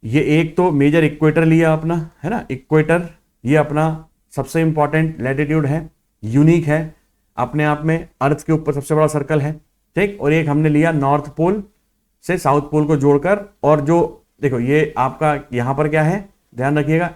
ये एक तो मेजर इक्वेटर लिया अपना, है ना, इक्वेटर ये अपना सबसे इंपॉर्टेंट लैटिट्यूड है, यूनिक है अपने आप में, अर्थ के ऊपर सबसे बड़ा सर्कल है, ठीक। और एक हमने लिया नॉर्थ पोल से साउथ पोल को जोड़कर, और जो देखो ये आपका यहां पर क्या है, ध्यान रखिएगा,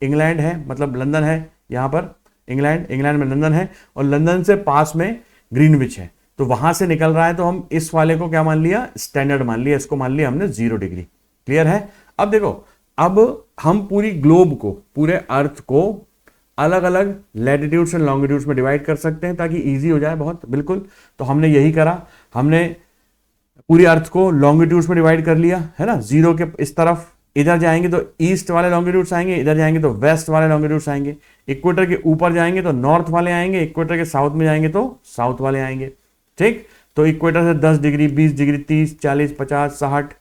इंग्लैंड है, मतलब लंदन है यहां पर, इंग्लैंड में लंदन है, और लंदन से पास में ग्रीनविच है, तो वहां से निकल रहा है। तो हम इस वाले को क्या मान लिया? स्टैंडर्ड मान लिया, इसको मान लिया हमने 0 डिग्री। क्लियर है? अब देखो, अब हम पूरी ग्लोब को, पूरे अर्थ को अलग अलग लैटिट्यूड्स एंड लॉन्गिट्यूड्स में डिवाइड कर सकते हैं ताकि इजी हो जाए बहुत, बिल्कुल। तो हमने यही करा, हमने पूरी अर्थ को लॉन्गिट्यूड्स में डिवाइड कर लिया, है ना। 0 के इस तरफ इधर जाएंगे तो ईस्ट वाले लॉन्गिट्यूड्स आएंगे, इधर जाएंगे तो वेस्ट वाले लॉन्गिट्यूड्स आएंगे, इक्वेटर के ऊपर जाएंगे तो नॉर्थ वाले आएंगे, इक्वेटर के साउथ में जाएंगे तो साउथ वाले आएंगे, ठीक। तो इक्वेटर से 10 डिग्री, 20 डिग्री, 30, 40, 50, 60,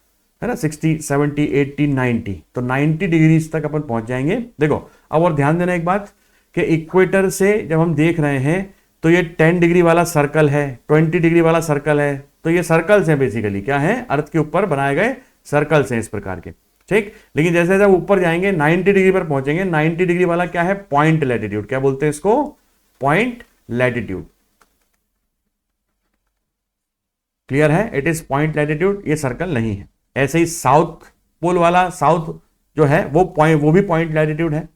है ना, 60, 70, 80, 90, तो 90 डिग्रीज तक अपन पहुंच जाएंगे। देखो, अब और ध्यान देना एक बात कि इक्वेटर से जब हम देख रहे हैं तो ये 10 डिग्री वाला सर्कल है, 20 डिग्री वाला सर्कल है, तो ये सर्कल्स हैं बेसिकली, क्या है? अर्थ के ऊपर बनाए गए सर्कल्स हैं इस प्रकार के, ठीक। लेकिन जैसे जब ऊपर जाएंगे 90 डिग्री पर पहुंचेंगे, 90 डिग्री वाला क्या है? Point latitude. क्या बोलते हैं इसको? Point latitude. क्लियर है? इट इज पॉइंट लैटिट्यूड, ये सर्कल नहीं है। ऐसे ही साउथ पोल वाला, साउथ जो है वो भी पॉइंट लैटिट्यूड है,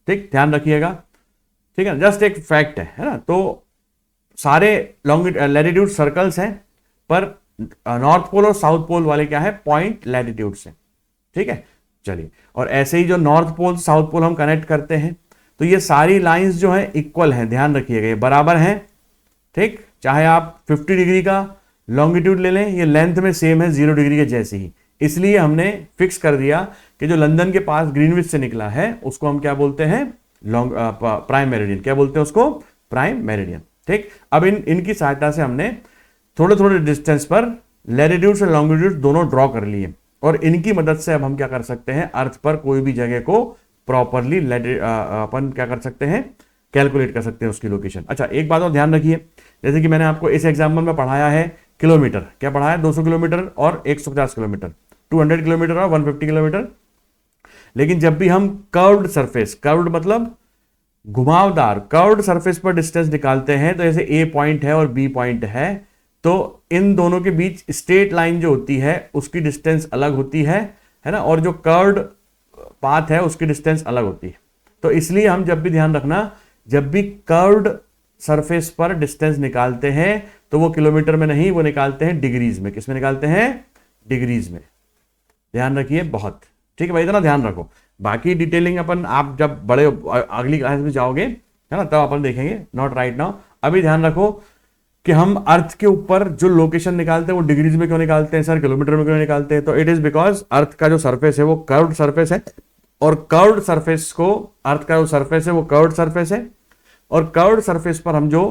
ठीक, ध्यान रखिएगा, ठीक है। जस्ट एक फैक्ट है ना। तो सारे लैटिट्यूड सर्कल्स हैं, पर नॉर्थ पोल और साउथ पोल वाले क्या है? पॉइंट लैटिट्यूड से, ठीक है। चलिए, और ऐसे ही जो नॉर्थ पोल साउथ पोल हम कनेक्ट करते हैं, तो ये सारी लाइंस जो है इक्वल हैं, ध्यान रखिएगा, ये बराबर हैं, ठीक। चाहे आप 50 डिग्री का लॉन्गिट्यूड ले लें, ये लेंथ में सेम है 0 डिग्री के जैसे ही। इसलिए हमने फिक्स कर दिया कि जो लंदन के पास ग्रीनविच से निकला है उसको हम क्या बोलते हैं? Prime meridian. क्या बोलते हैं उसको? प्राइम मेरिडियन, ठीक। अब इनकी सहायता से हमने थोड़े थोड़े डिस्टेंस पर लैटिट्यूड्स एंड लॉन्गिट्यूड्स दोनों ड्रॉ कर लिए, और इनकी मदद से अब हम क्या कर सकते हैं, अर्थ पर कोई भी जगह को प्रॉपरली अपन क्या कर सकते हैं, कैलकुलेट कर सकते हैं उसकी लोकेशन। अच्छा, एक बात और ध्यान रखिए, जैसे कि मैंने आपको इस एग्जाम्पल में पढ़ाया है किलोमीटर, क्या पढ़ाया है, 200 किलोमीटर और 150 किलोमीटर, 200 किलोमीटर और 150 किलोमीटर। लेकिन जब भी हम कर्व्ड सरफेस, कर्व्ड मतलब घुमावदार, कर्व्ड सरफेस पर डिस्टेंस निकालते हैं, तो जैसे ए पॉइंट है और बी पॉइंट है, तो इन दोनों के बीच स्ट्रेट लाइन जो होती है उसकी डिस्टेंस अलग होती है ना, और जो कर्व्ड पाथ है उसकी डिस्टेंस अलग होती है। तो इसलिए हम जब भी ध्यान रखना, जब भी कर्व्ड सरफेस पर डिस्टेंस निकालते हैं तो वो किलोमीटर में नहीं, वो निकालते हैं डिग्रीज में। किस में निकालते हैं, डिग्रीज में। ध्यान रखिए बहुत, ठीक है भाई, इतना ध्यान रखो। बाकी डिटेलिंग अपन आप जब बड़े अगली क्लास में जाओगे है ना, तब अपन देखेंगे, नॉट राइट नाउ। अभी ध्यान रखो कि हम अर्थ के ऊपर जो लोकेशन निकालते हैं वो डिग्रीज में क्यों निकालते हैं सर, किलोमीटर में क्यों निकालते हैं, तो इट इज बिकॉज अर्थ का जो सरफेस है वो कर्व्ड सरफेस है, और कर्व्ड सरफेस को, अर्थ का जो सरफेस है वो कर्व्ड सरफेस है, और कर्व्ड सरफेस पर हम जो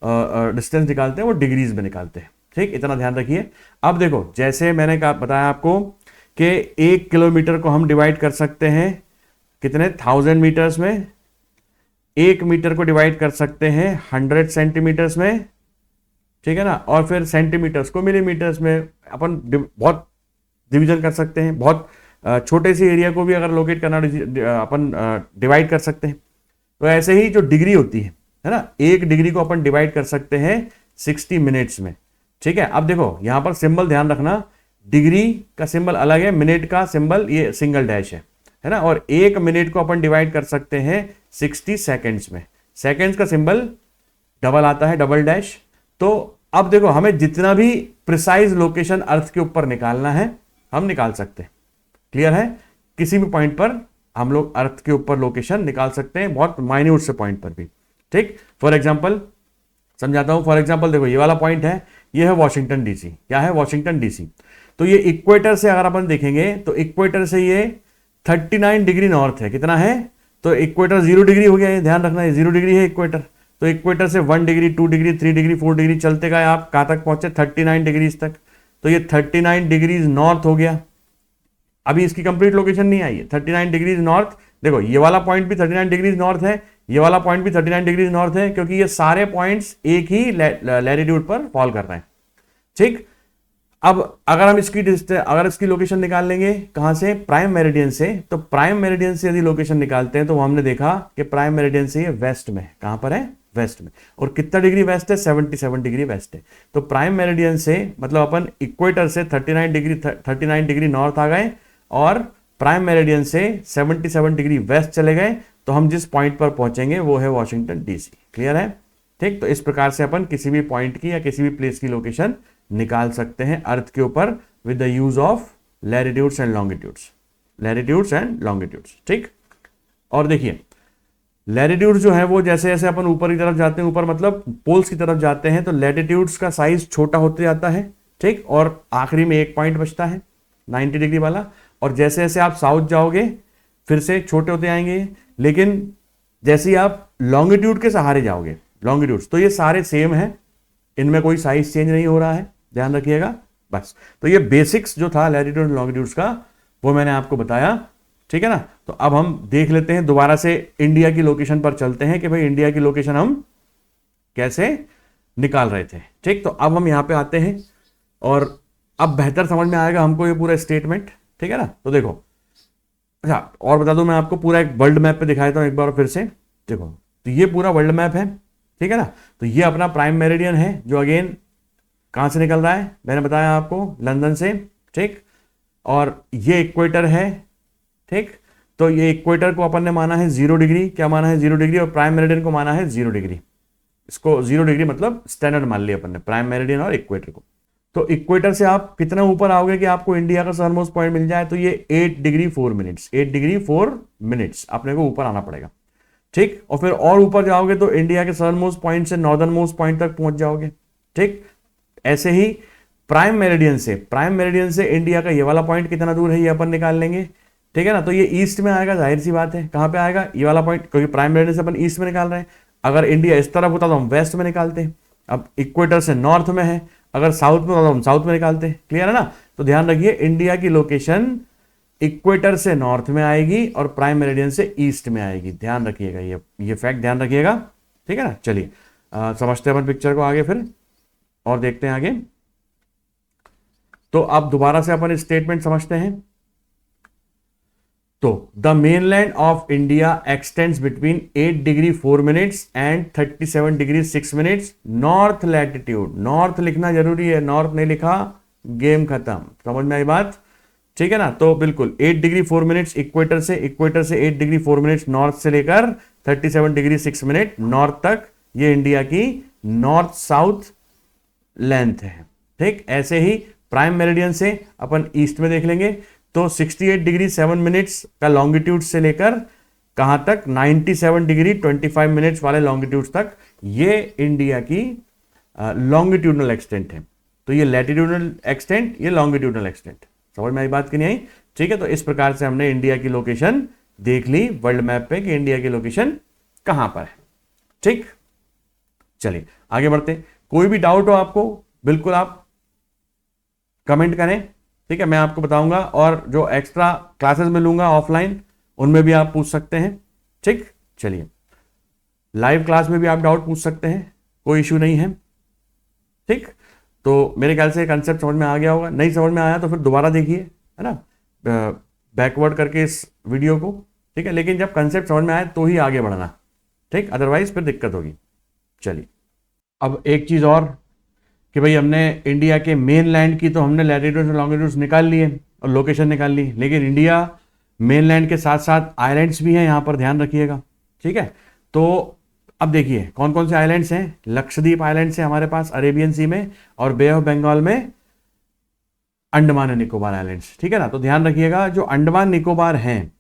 डिस्टेंस निकालते हैं वो डिग्रीज में निकालते हैं। ठीक, इतना ध्यान रखिए। अब देखो, जैसे मैंने बताया आपको कि 1 किलोमीटर को हम डिवाइड कर सकते हैं कितने, 1000 मीटर्स में, 1 मीटर को डिवाइड कर सकते हैं 100 सेंटीमीटर्स में, ठीक है ना, और फिर सेंटीमीटर्स को मिलीमीटर्स में अपन बहुत डिवीजन कर सकते हैं। बहुत छोटे से एरिया को भी अगर लोकेट करना अपन डिवाइड कर सकते हैं। तो ऐसे ही जो डिग्री होती है ना, 1 डिग्री को अपन डिवाइड कर सकते हैं 60 मिनट्स में। ठीक है, अब देखो यहां पर सिंबल ध्यान रखना, डिग्री का सिंबल अलग है, मिनट का सिंबल ये सिंगल डैश है ना, और 1 मिनट को अपन डिवाइड कर सकते हैं 60 सेकेंड्स में। सेकेंड्स का सिंबल डबल आता है, डबल डैश। तो अब देखो, हमें जितना भी प्रिसाइज लोकेशन अर्थ के ऊपर निकालना है हम निकाल सकते हैं। क्लियर है, किसी भी पॉइंट पर हम लोग अर्थ के ऊपर लोकेशन निकाल सकते हैं, बहुत माइन्यूट से पॉइंट पर भी। ठीक, फॉर एग्जांपल समझाता हूं। फॉर एग्जांपल देखो, ये वाला पॉइंट है, ये है वॉशिंगटन डीसी। क्या है, वॉशिंगटन डीसी। तो ये इक्वेटर से अगर अपन देखेंगे तो इक्वेटर से ये 39 डिग्री नॉर्थ है। कितना है, तो इक्वेटर 0 डिग्री हो गया, ये ध्यान रखना है, 0 डिग्री है इक्वेटर। तो इक्वेटर से 1 डिग्री, 2 डिग्री, 3 डिग्री, 4 डिग्री चलते गए, आप कहां तक पहुंचे, 39 डिग्रीज तक। तो ये 39 डिग्रीज नॉर्थ हो गया। अभी इसकी कंप्लीट लोकेशन नहीं आई है, 39 डिग्रीज नॉर्थ। देखो, ये वाला पॉइंट भी 39 डिग्रीज नॉर्थ है, ये वाला पॉइंट भी 39 डिग्रीज नॉर्थ है, क्योंकि ये सारे पॉइंट्स एक ही लैटिट्यूड पर फॉल कर रहे हैं। ठीक, अब अगर इसकी लोकेशन निकाल लेंगे कहां से, प्राइम मेरिडियन से। तो प्राइम मेरिडियन से यदि लोकेशन निकालते हैं तो हमने देखा कि प्राइम मेरिडियन से ये वेस्ट में, कहां पर है, वेस्ट में। और कितना डिग्री वेस्ट है, 77 डिग्री वेस्ट है। तो प्राइम मेरिडियन से मतलब अपन इक्वेटर से 39 डिग्री नॉर्थ आ गए, और प्राइम मेरिडियन से 77 डिग्री वेस्ट चले गए, तो हम जिस पॉइंट पर पहुंचेंगे वो है वॉशिंगटन डीसी। क्लियर है। ठीक, तो इस प्रकार से अपन किसी भी पॉइंट की या किसी भी प्लेस की लोकेशन निकाल सकते हैं अर्थ के ऊपर with the use of latitudes and longitudes, latitudes and longitudes. ठीक, और देखिए लैटिट्यूड्स जो है वो जैसे जैसे अपन ऊपर की तरफ जाते हैं, ऊपर मतलब पोल्स की तरफ जाते हैं, तो लैटिट्यूड्स का साइज छोटा होते जाता है। ठीक, और आखिरी में एक पॉइंट बचता है 90 डिग्री वाला, और जैसे जैसे आप साउथ जाओगे फिर से छोटे होते आएंगे। लेकिन जैसे ही आप लॉन्गिट्यूड के सहारे जाओगे, लॉन्गिट्यूड्स, तो ये सारे सेम है, इनमें कोई साइज चेंज नहीं हो रहा है, ध्यान रखिएगा बस। तो ये बेसिक्स जो था लैटिट्यूड लॉन्गिट्यूड्स का वो मैंने आपको बताया। ठीक है ना, तो अब हम देख लेते हैं, दोबारा से इंडिया की लोकेशन पर चलते हैं कि भाई इंडिया की लोकेशन हम कैसे निकाल रहे थे। ठीक, तो अब हम यहां पे आते हैं और अब बेहतर समझ में आएगा हमको ये पूरा स्टेटमेंट। ठीक है ना, तो देखो, अच्छा और बता दूं मैं आपको, पूरा एक वर्ल्ड मैप पे दिखाया था एक बार फिर से। देखो, तो ये पूरा वर्ल्ड मैप है। ठीक है ना, तो ये अपना प्राइम मेरिडियन है जो अगेन कहां से निकल रहा है, मैंने बताया आपको, लंदन से। ठीक, और ये इक्वेटर है। ठीक, तो ये इक्वेटर को अपन ने माना है 0 डिग्री, क्या माना है, 0 डिग्री, और प्राइम मेरिडियन को माना है 0 डिग्री। इसको 0 डिग्री मतलब स्टैंडर्ड मान लिया अपन ने, प्राइम मेरिडियन और इक्वेटर को। तो इक्वेटर से आप कितना ऊपर आओगे कि आपको इंडिया का सदर्नमोस्ट पॉइंट मिल जाए, तो ये 8 डिग्री 4 मिनट्स, 8 डिग्री 4 मिनट्स अपने को ऊपर आना पड़ेगा। ठीक, और फिर और ऊपर जाओगे तो इंडिया के सदर्नमोस्ट पॉइंट से नॉर्दर्न मोस्ट पॉइंट तक पहुंच जाओगे। ठीक, ऐसे ही प्राइम मेरिडियन से इंडिया का ये वाला पॉइंट कितना दूर है ये अपन निकाल लेंगे। ठीक है ना, तो ये ईस्ट में आएगा, जाहिर सी बात है। कहां पे आएगा, ये वाला पॉइंट, क्योंकि प्राइम मेरिडियन से अपन ईस्ट में निकाल रहे हैं। अगर इंडिया इस तरफ होता तो हम वेस्ट में निकालते हैं। अब इक्वेटर से नॉर्थ में है, अगर साउथ में होता तो हम साउथ में निकालते। क्लियर है ना? तो ध्यान रखिए, इंडिया की लोकेशन इक्वेटर से नॉर्थ में आएगी और प्राइम मेरिडियन से ईस्ट में आएगी। ध्यान रखिएगा, ये फैक्ट ध्यान रखिएगा। ठीक है ना? चलिए समझते हैं अपन पिक्चर को आगे फिर और देखते हैं आगे। तो अब दोबारा से अपन स्टेटमेंट समझते हैं। तो the mainland of India extends between 8 degree 4 minutes and 37 degree 6 minutes north latitude. North लिखना जरूरी है, नॉर्थ नहीं लिखा गेम खत्म। समझ में आई बात? ठीक है ना? तो बिल्कुल 8 डिग्री 4 मिनट्स इक्वेटर से 8 डिग्री 4 मिनट्स नॉर्थ से लेकर 37 डिग्री 6 मिनट नॉर्थ तक, ये इंडिया की नॉर्थ साउथ लेंथ है। ठीक, ऐसे ही प्राइम मेरिडियन से अपन ईस्ट में देख लेंगे तो 68 डिग्री 7 मिनट्स का लॉन्गिट्यूड से लेकर कहां तक, 97 डिग्री 25 मिनट्स वाले लॉन्गिट्यूड तक, ये इंडिया की लॉन्गिट्यूडनल एक्सटेंट है। तो ये लैटिट्यूडनल एक्सटेंट, ये लॉन्गिट्यूडनल एक्सटेंट। समझ में आई बात कि नहीं आई? ठीक है, तो इस प्रकार से हमने इंडिया की लोकेशन देख ली वर्ल्ड मैप पे कि इंडिया की लोकेशन कहां पर है। ठीक, चलिए आगे बढ़ते। कोई भी डाउट हो आपको बिल्कुल आप कमेंट करें। ठीक है, मैं आपको बताऊंगा और जो एक्स्ट्रा क्लासेस में लूंगा ऑफलाइन उनमें भी आप पूछ सकते हैं। ठीक, चलिए लाइव क्लास में भी आप डाउट पूछ सकते हैं, कोई इश्यू नहीं है। ठीक, तो मेरे ख्याल से कंसेप्ट समझ में आ गया होगा। नहीं समझ में आया तो फिर दोबारा देखिए, है ना, बैकवर्ड करके इस वीडियो को। ठीक है, लेकिन जब कंसेप्ट समझ में आए तो ही आगे बढ़ना। ठीक, अदरवाइज फिर दिक्कत होगी। चलिए अब एक चीज और कि भाई हमने इंडिया के मेन लैंड की तो हमने लैटिट्यूड और लॉन्गिट्यूड निकाल लिए और लोकेशन निकाल ली, लेकिन इंडिया मेन लैंड के साथ साथ आइलैंड्स भी हैं यहाँ पर, ध्यान रखिएगा। ठीक है, तो अब देखिए कौन कौन से आइलैंड्स हैं। लक्षद्वीप आइलैंड्स हैं हमारे पास अरेबियन सी में, और बे ऑफ बंगाल में अंडमान एंड निकोबार आइलैंड्स। ठीक है ना? तो ध्यान रखिएगा, जो अंडमान निकोबार हैं,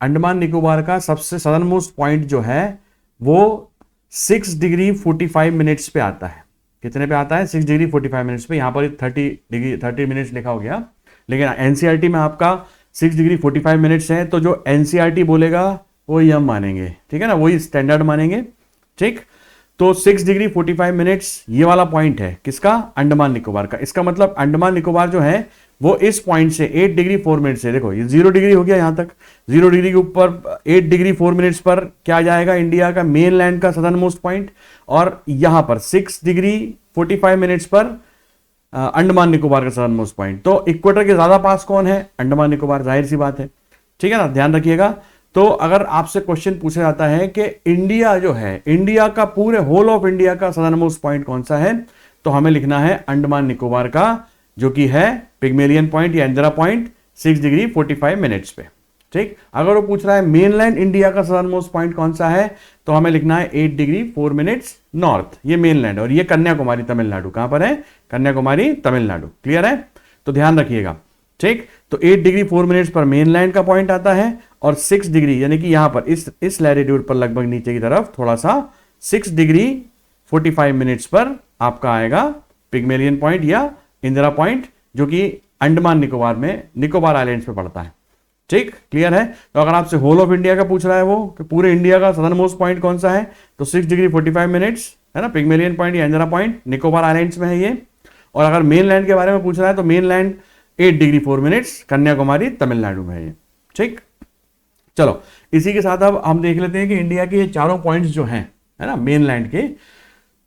अंडमान निकोबार का सबसे सदर्न मोस्ट पॉइंट जो है वो 6 डिग्री 45 मिनट्स पे आता है। कितने पे आता है? 6 डिग्री 45 मिनट्स पे। यहाँ पर 30 मिनट्स लिखा हो गया, लेकिन एनसीईआरटी में आपका 6 डिग्री 45 मिनट्स है, तो जो एनसीईआरटी बोलेगा वही हम मानेंगे। ठीक है ना, वही स्टैंडर्ड मानेंगे। ठीक, तो 6 डिग्री 45 मिनट्स ये वाला पॉइंट है किसका? अंडमान निकोबार का। इसका मतलब अंडमान निकोबार जो है वो इस पॉइंट से 8 डिग्री 4 मिनट से, देखो ये 0 डिग्री हो गया यहां तक, 0 डिग्री के ऊपर 8 डिग्री 4 मिनट्स पर क्या जाएगा? इंडिया का मेन लैंड का सदर्न मोस्ट पॉइंट, और यहां पर 6 डिग्री 45 मिनट्स पर अंडमान निकोबार का सदर्न मोस्ट पॉइंट। तो इक्वेटर के ज्यादा पास कौन है? अंडमान निकोबार, जाहिर सी बात है। ठीक है ना, ध्यान रखिएगा। तो अगर आपसे क्वेश्चन पूछा जाता है कि इंडिया जो है, इंडिया का पूरे होल ऑफ इंडिया का सदर्न मोस्ट पॉइंट कौन सा है, तो हमें लिखना है अंडमान निकोबार का, जो कि है पिग्मेलियन पॉइंट या इंदिरा पॉइंट 6 डिग्री 45 मिनट्स पे। ठीक, अगर वो पूछ रहा है मेनलैंड इंडिया का सदर्न मोस्ट पॉइंट कौन सा है, तो हमें लिखना है 8 डिग्री 4 मिनट्स नॉर्थ, ये मेनलैंड। और ये कन्याकुमारी तमिलनाडु, कहां पर है? कन्याकुमारी तमिलनाडु। क्लियर है? तो ध्यान रखिएगा। ठीक, तो 8 डिग्री 4 मिनट्स पर मेनलैंड का पॉइंट आता है, और 6 डिग्री यानी कि यहां पर इस लैटिट्यूड पर लगभग नीचे की तरफ थोड़ा सा 6 डिग्री 45 मिनट्स पर आपका आएगा पिग्मेलियन पॉइंट या इंदिरा पॉइंट, जो कि अंडमान निकोबार में, निकोबार आइलैंड्स पे पड़ता है। ठीक, क्लियर है? तो अगर आपसे होल ऑफ इंडिया का पूछ रहा है वो कि पूरे इंडिया का सदर्न मोस्ट पॉइंट कौन सा है, तो 6 डिग्री 45 मिनट्स है ना, पिग्मेलियन पॉइंट या इंदिरा पॉइंट निकोबार आइलैंड्स में है ये। और अगर मेन लैंड के बारे में पूछ रहा है तो main land 8 degree 4 minutes Kanyakumari Tamil Nadu में है ये। ठीक, चलो इसी के साथ अब हम देख लेते हैं कि इंडिया के ये चारों पॉइंट्स जो हैं, है ना, मेन लैंड के,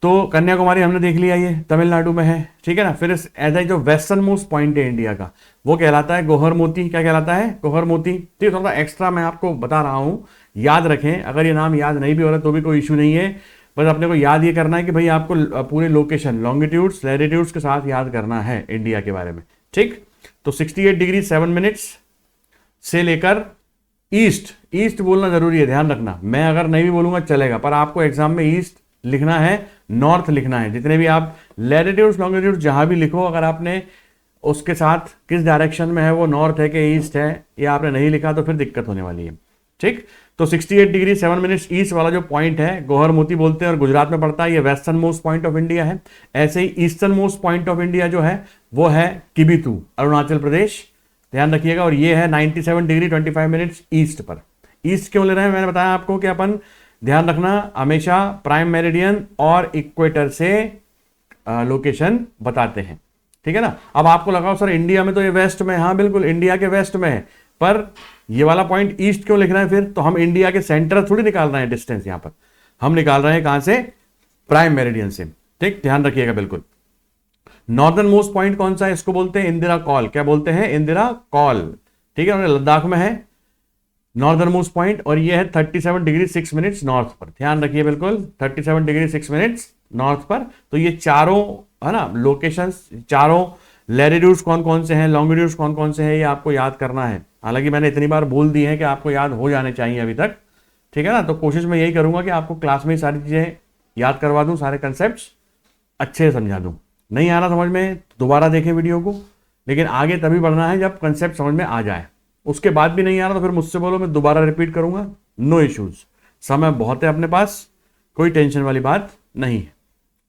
तो कन्याकुमारी हमने देख लिया, ये तमिलनाडु में है। ठीक है ना, फिर ऐसा जो वेस्टर्न मोस्ट पॉइंट है इंडिया का, वो कहलाता है गोहर मोती। क्या कहलाता है? गोहर मोती। ठीक, थोड़ा एक्स्ट्रा मैं आपको बता रहा हूं, याद रखें। अगर ये नाम याद नहीं भी हो रहा तो भी कोई इशू नहीं है, बस अपने को याद ये करना है कि भाई आपको पूरे लोकेशन, लॉन्गिट्यूड्स, लैटिट्यूड्स के साथ याद करना है इंडिया के बारे में। ठीक, तो 68 डिग्री 7 मिनट्स से लेकर ईस्ट बोलना जरूरी है, ध्यान रखना। मैं अगर नहीं भी बोलूंगा चलेगा, पर आपको एग्जाम में ईस्ट लिखना है, नॉर्थ लिखना है। जितने भी आप लैटिट्यूड्स लॉन्गिट्यूड्स जहां भी लिखो, अगर आपने उसके साथ किस डायरेक्शन में है, वो नॉर्थ है कि ईस्ट है, ये आपने नहीं लिखा तो फिर दिक्कत होने वाली है। ठीक, तो 68 डिग्री 7 मिनट्स ईस्ट वाला जो पॉइंट है, गोहर मोती बोलते हैं और गुजरात में पड़ता है, ये westernmost point of India है। ऐसे ही easternmost point of India जो है वो है किबिथू, अरुणाचल प्रदेश, ध्यान रखिएगा। और ये है 97 डिग्री 25 मिनट्स ईस्ट पर। ईस्ट क्यों ले रहे हैं? मैंने बताया आपको कि अपन ध्यान रखना हमेशा प्राइम मेरिडियन और इक्वेटर से लोकेशन बताते हैं, ठीक है ना। अब आपको लगाओ सर इंडिया में तो ये वेस्ट में, हाँ बिल्कुल इंडिया के वेस्ट में है, पर ये वाला पॉइंट ईस्ट क्यों लिख रहे हैं फिर? तो हम इंडिया के सेंटर थोड़ी निकाल रहे हैं डिस्टेंस, यहां पर हम निकाल रहे हैं कहां से? प्राइम मेरिडियन से, ठीक, ध्यान रखिएगा बिल्कुल। नॉर्दर्न मोस्ट पॉइंट कौन सा है? इसको बोलते हैं इंदिरा कॉल। क्या बोलते हैं? इंदिरा कॉल, ठीक है, लद्दाख में है नॉर्दर्न मोस्ट पॉइंट, और ये है 37 डिग्री 6 मिनट्स नॉर्थ पर। ध्यान रखिए बिल्कुल 37 डिग्री 6 मिनट्स नॉर्थ पर। तो ये चारों है ना लोकेशंस, चारों लैटिट्यूड्स कौन कौन से हैं, लॉन्गिट्यूड्स कौन कौन से हैं, ये आपको याद करना है। हालांकि मैंने इतनी बार बोल दी है कि आपको याद हो जाने चाहिए अभी तक, ठीक है ना। तो कोशिश मैं यही करूंगा कि आपको क्लास में ही सारी चीजें याद करवा दूं, सारे कंसेप्ट अच्छे से समझा दूं। नहीं आ रहा समझ में तो दोबारा देखें वीडियो को, लेकिन आगे तभी बढ़ना है जब कंसेप्ट समझ में आ जाए। उसके बाद भी नहीं आ रहा तो फिर मुझसे बोलो, मैं दोबारा रिपीट करूंगा, नो इश्यूज, समय बहुत है अपने पास, कोई टेंशन वाली बात नहीं है,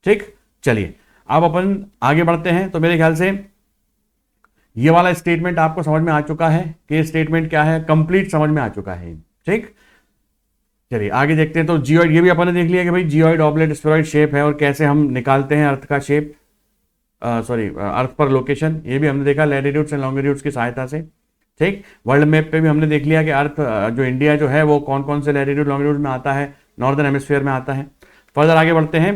ठीक। चलिए अब अपन आगे बढ़ते हैं। तो मेरे ख्याल से ये वाला स्टेटमेंट आपको समझ में आ चुका है कि स्टेटमेंट क्या है, कंप्लीट समझ में आ चुका है, ठीक। चलिए आगे देखते हैं। तो जियोइड, ये भी अपन ने देख लिया कि भाई जियोइड ऑब्लेट स्फेरॉइड शेप है और कैसे हम निकालते हैं अर्थ का शेप, अर्थ पर लोकेशन, ये भी हमने देखा लैटिट्यूड्स एंड लॉन्गिट्यूड्स की सहायता से, ठीक। वर्ल्ड मैप पे भी हमने देख लिया कि अर्थ जो इंडिया जो है वो कौन कौन से लैटिट्यूड लॉन्गिट्यूड में आता है, नॉर्दर्न हेमिस्फीयर में आता है। फर्दर आगे बढ़ते हैं।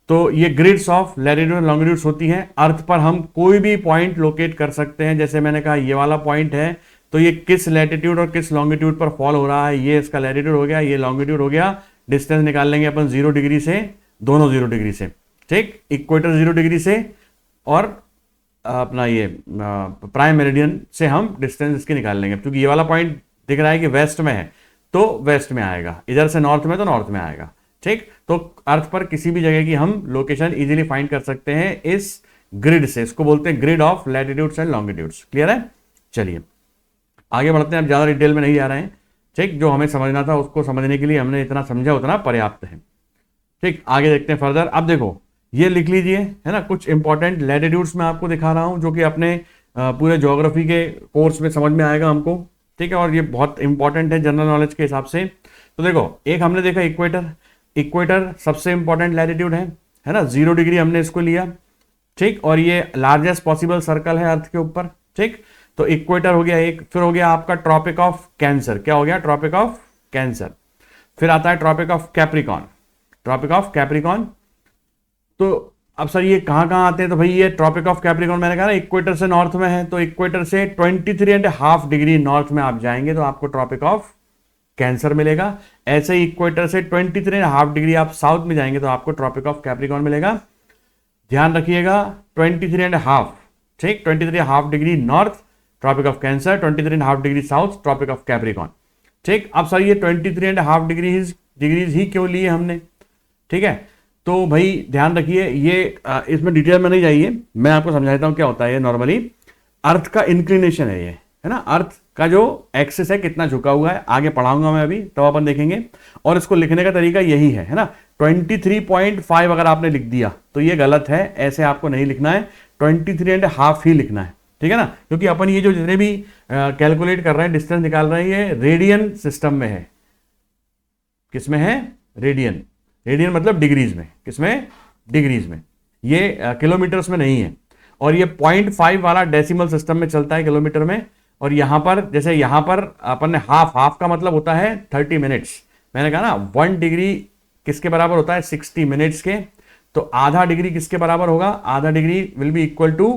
तो ये ग्रिड्स ऑफ लैटिट्यूड लॉन्गिट्यूड्स होती हैं। अर्थ पर हम कोई भी पॉइंट लोकेट कर सकते हैं। जैसे मैंने कहा ये वाला पॉइंट है, तो ये किस लैटिट्यूड और किस लॉन्गिट्यूड पर फॉल हो रहा है, ये इसका लैटिट्यूड हो गया, ये लॉन्गिट्यूड हो गया। डिस्टेंस निकाल लेंगे अपन 0 डिग्री से, दोनों 0 डिग्री से, ठीक। इक्वेटर 0 डिग्री से और अपना ये प्राइम मेरिडियन से हम डिस्टेंस इसकी निकाल लेंगे। क्योंकि ये वाला पॉइंट दिख रहा है कि वेस्ट में है तो वेस्ट में आएगा, इधर से नॉर्थ में तो नॉर्थ में आएगा, ठीक। तो अर्थ पर किसी भी जगह की हम लोकेशन इजीली फाइंड कर सकते हैं इस ग्रिड से। इसको बोलते हैं grid of latitudes and longitudes. Clear है? चलिए आगे बढ़ते हैं। अब ज्यादा डिटेल में नहीं जा रहे हैं, ठीक। जो हमें समझना था उसको समझने के लिए हमने इतना समझा उतना पर्याप्त है, ठीक। आगे देखते हैं फर्दर। अब देखो ये लिख लीजिए, है ना, कुछ इंपॉर्टेंट लैटिट्यूड्स मैं आपको दिखा रहा हूं जो कि अपने पूरे ज्योग्राफी के कोर्स में समझ में आएगा हमको, ठीक है। और ये बहुत इंपॉर्टेंट है जनरल नॉलेज के हिसाब से। तो देखो एक हमने देखा इक्वेटर, इक्वेटर सबसे इंपॉर्टेंट लैटिट्यूड है ना, 0 डिग्री हमने इसको लिया, ठीक। और ये लार्जेस्ट पॉसिबल सर्कल है अर्थ के ऊपर, ठीक। तो इक्वेटर हो गया एक। फिर हो गया आपका ट्रॉपिक ऑफ कैंसर। क्या हो गया? Tropic of cancer. फिर आता है tropic of capricorn, tropic of capricorn. तो अब सर ये कहां कहां आते हैं? तो भाई ये ट्रॉपिक ऑफ कैप्रिकॉन मैंने कहा ना इक्वेटर से नॉर्थ में है, तो इक्वेटर से 23.5 डिग्री नॉर्थ में आप जाएंगे तो आपको ट्रॉपिक ऑफ कैंसर मिलेगा। ऐसे ही इक्वेटर से 23.5 डिग्री आप साउथ में जाएंगे तो आपको ट्रॉपिक ऑफ कैप्रिकॉन मिलेगा। ध्यान रखिएगा 23.5, ठीक, 23.5 degree north tropic of cancer, 23.5 degree south tropic of capricorn, ठीक। अब सर ये 23.5 डिग्रीज ही क्यों लिए हमने? ठीक है, तो भाई ध्यान रखिए ये इसमें डिटेल में नहीं जाइए, मैं आपको समझा देता हूं क्या होता है। ये नॉर्मली अर्थ का इंक्लिनेशन है, ये है ना, अर्थ का जो एक्सिस है कितना झुका हुआ है, आगे पढ़ाऊंगा मैं अभी तो अपन देखेंगे। और इसको लिखने का तरीका यही है ना, 23.5 अगर आपने लिख दिया तो ये गलत है, ऐसे आपको नहीं लिखना है, 23.5 ही लिखना है, ठीक है ना। क्योंकि अपन ये जो जितने भी कैलकुलेट कर रहे हैं, डिस्टेंस निकाल रहे हैं, ये रेडियन सिस्टम में है। किसमें है? रेडियन। रेडियन मतलब डिग्रीज में। किसमें? डिग्रीज में। ये किलोमीटर्स में नहीं है। और ये 0.5 वाला डेसिमल सिस्टम में चलता है, किलोमीटर में। और यहां पर जैसे यहां पर अपन ने हाफ का मतलब होता है 30 मिनट्स। मैंने कहा ना 1 डिग्री किसके बराबर होता है? 60 मिनट्स के। तो आधा डिग्री किसके बराबर होगा? आधा degree will be equal to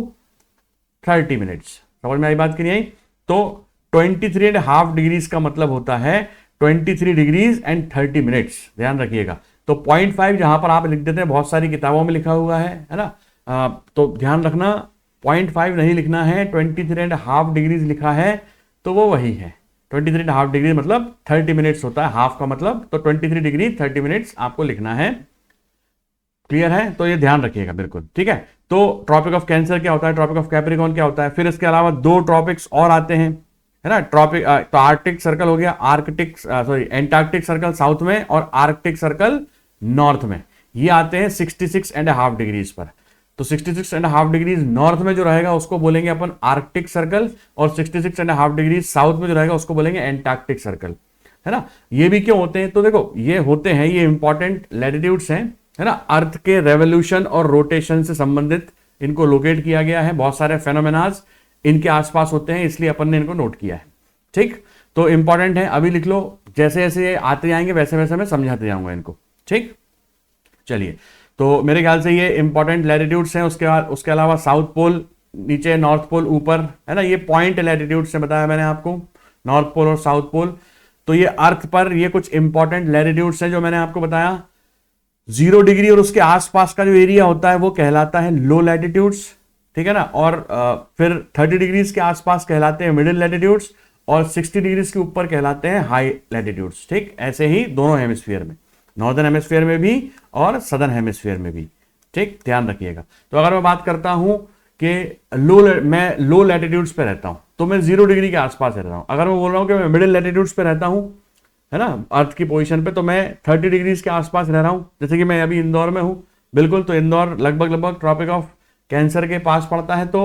30 minutes. समझ में आई बात कि नहीं? तो 23.5 डिग्रीज का मतलब होता है 23 डिग्रीज एंड 30 मिनट्स। ध्यान रखिएगा। तो 0.5 जहां पर आप लिख देते हैं, बहुत सारी किताबों में लिखा हुआ है ना, तो ध्यान रखना 0.5 नहीं लिखना है, 23.5 डिग्रीज लिखा है तो वो वही है। 23.5 डिग्री मतलब 30 मिनट्स होता है, हाफ का मतलब, तो 23 डिग्री 30 मिनट्स आपको लिखना है। क्लियर है? तो ये ध्यान रखिएगा बिल्कुल, ठीक है। तो ट्रॉपिक ऑफ कैंसर क्या होता है, ट्रॉपिक ऑफ कैप्रिकॉन क्या होता है। फिर इसके अलावा 2 ट्रॉपिक्स और आते हैं, है ना। ट्रॉपिक तो आर्कटिक सर्कल हो गया, एंटार्क्टिक सर्कल साउथ में और आर्कटिक सर्कल नॉर्थ में। ये आते हैं 66.5 डिग्रीज पर। तो 66.5 डिग्रीज नॉर्थ में जो रहेगा उसको बोलेंगे अपन आर्कटिक सर्कल, और 66.5 डिग्रीज साउथ में जो रहेगा उसको बोलेंगे एंटार्क्टिक सर्कल, है ना। ये भी क्यों होते हैं? तो देखो ये होते हैं, ये इंपॉर्टेंट लैटिट्यूड्स हैं है ना, अर्थ के रेवोल्यूशन और रोटेशन से संबंधित इनको लोकेट किया गया है। बहुत सारे फेनोमेनाज इनके आसपास होते हैं, इसलिए अपन ने इनको नोट किया है। ठीक, तो इंपॉर्टेंट है, अभी लिख लो, जैसे जैसे ये आते जाएंगे वैसे वैसे मैं समझाते जाऊंगा इनको। ठीक, चलिए, तो मेरे ख्याल से ये इंपॉर्टेंट लैटिट्यूड्स हैं। उसके बाद उसके अलावा साउथ पोल नीचे, नॉर्थ पोल ऊपर, है ना, ये पॉइंट लैटिट्यूड से बताया मैंने आपको, नॉर्थ पोल और साउथ पोल। तो ये अर्थ पर ये कुछ इंपॉर्टेंट लैटिट्यूड्स हैं जो मैंने आपको बताया। 0 डिग्री और उसके आसपास का जो एरिया होता है वो कहलाता है लो लैटिट्यूड्स, ठीक है ना, और फिर 30 डिग्रीज के आसपास कहलाते हैं मिडिल लैटिट्यूड्स, और 60 डिग्रीज के ऊपर कहलाते हैं हाई लैटिट्यूड्स। ठीक, ऐसे ही दोनों हेमिस्फीयर में, नॉर्दर्न हेमिस्फीयर में भी और सदर्न हेमिस्फीयर में भी। ठीक, ध्यान रखिएगा। तो अगर मैं बात करता हूं कि मैं लो लैटिट्यूड्स पे रहता हूं तो मैं 0 डिग्री के आसपास रहता हूं। अगर मैं बोल रहा हूं कि मैं मिडिल लैटिट्यूड्स पे रहता हूं, है ना, अर्थ की पोजीशन पे, तो मैं 30 डिग्रीज के आसपास रह रहा हूं। जैसे कि मैं अभी इंदौर में हूं, बिल्कुल, तो इंदौर लगभग ट्रॉपिक ऑफ कैंसर के पास पड़ता है। तो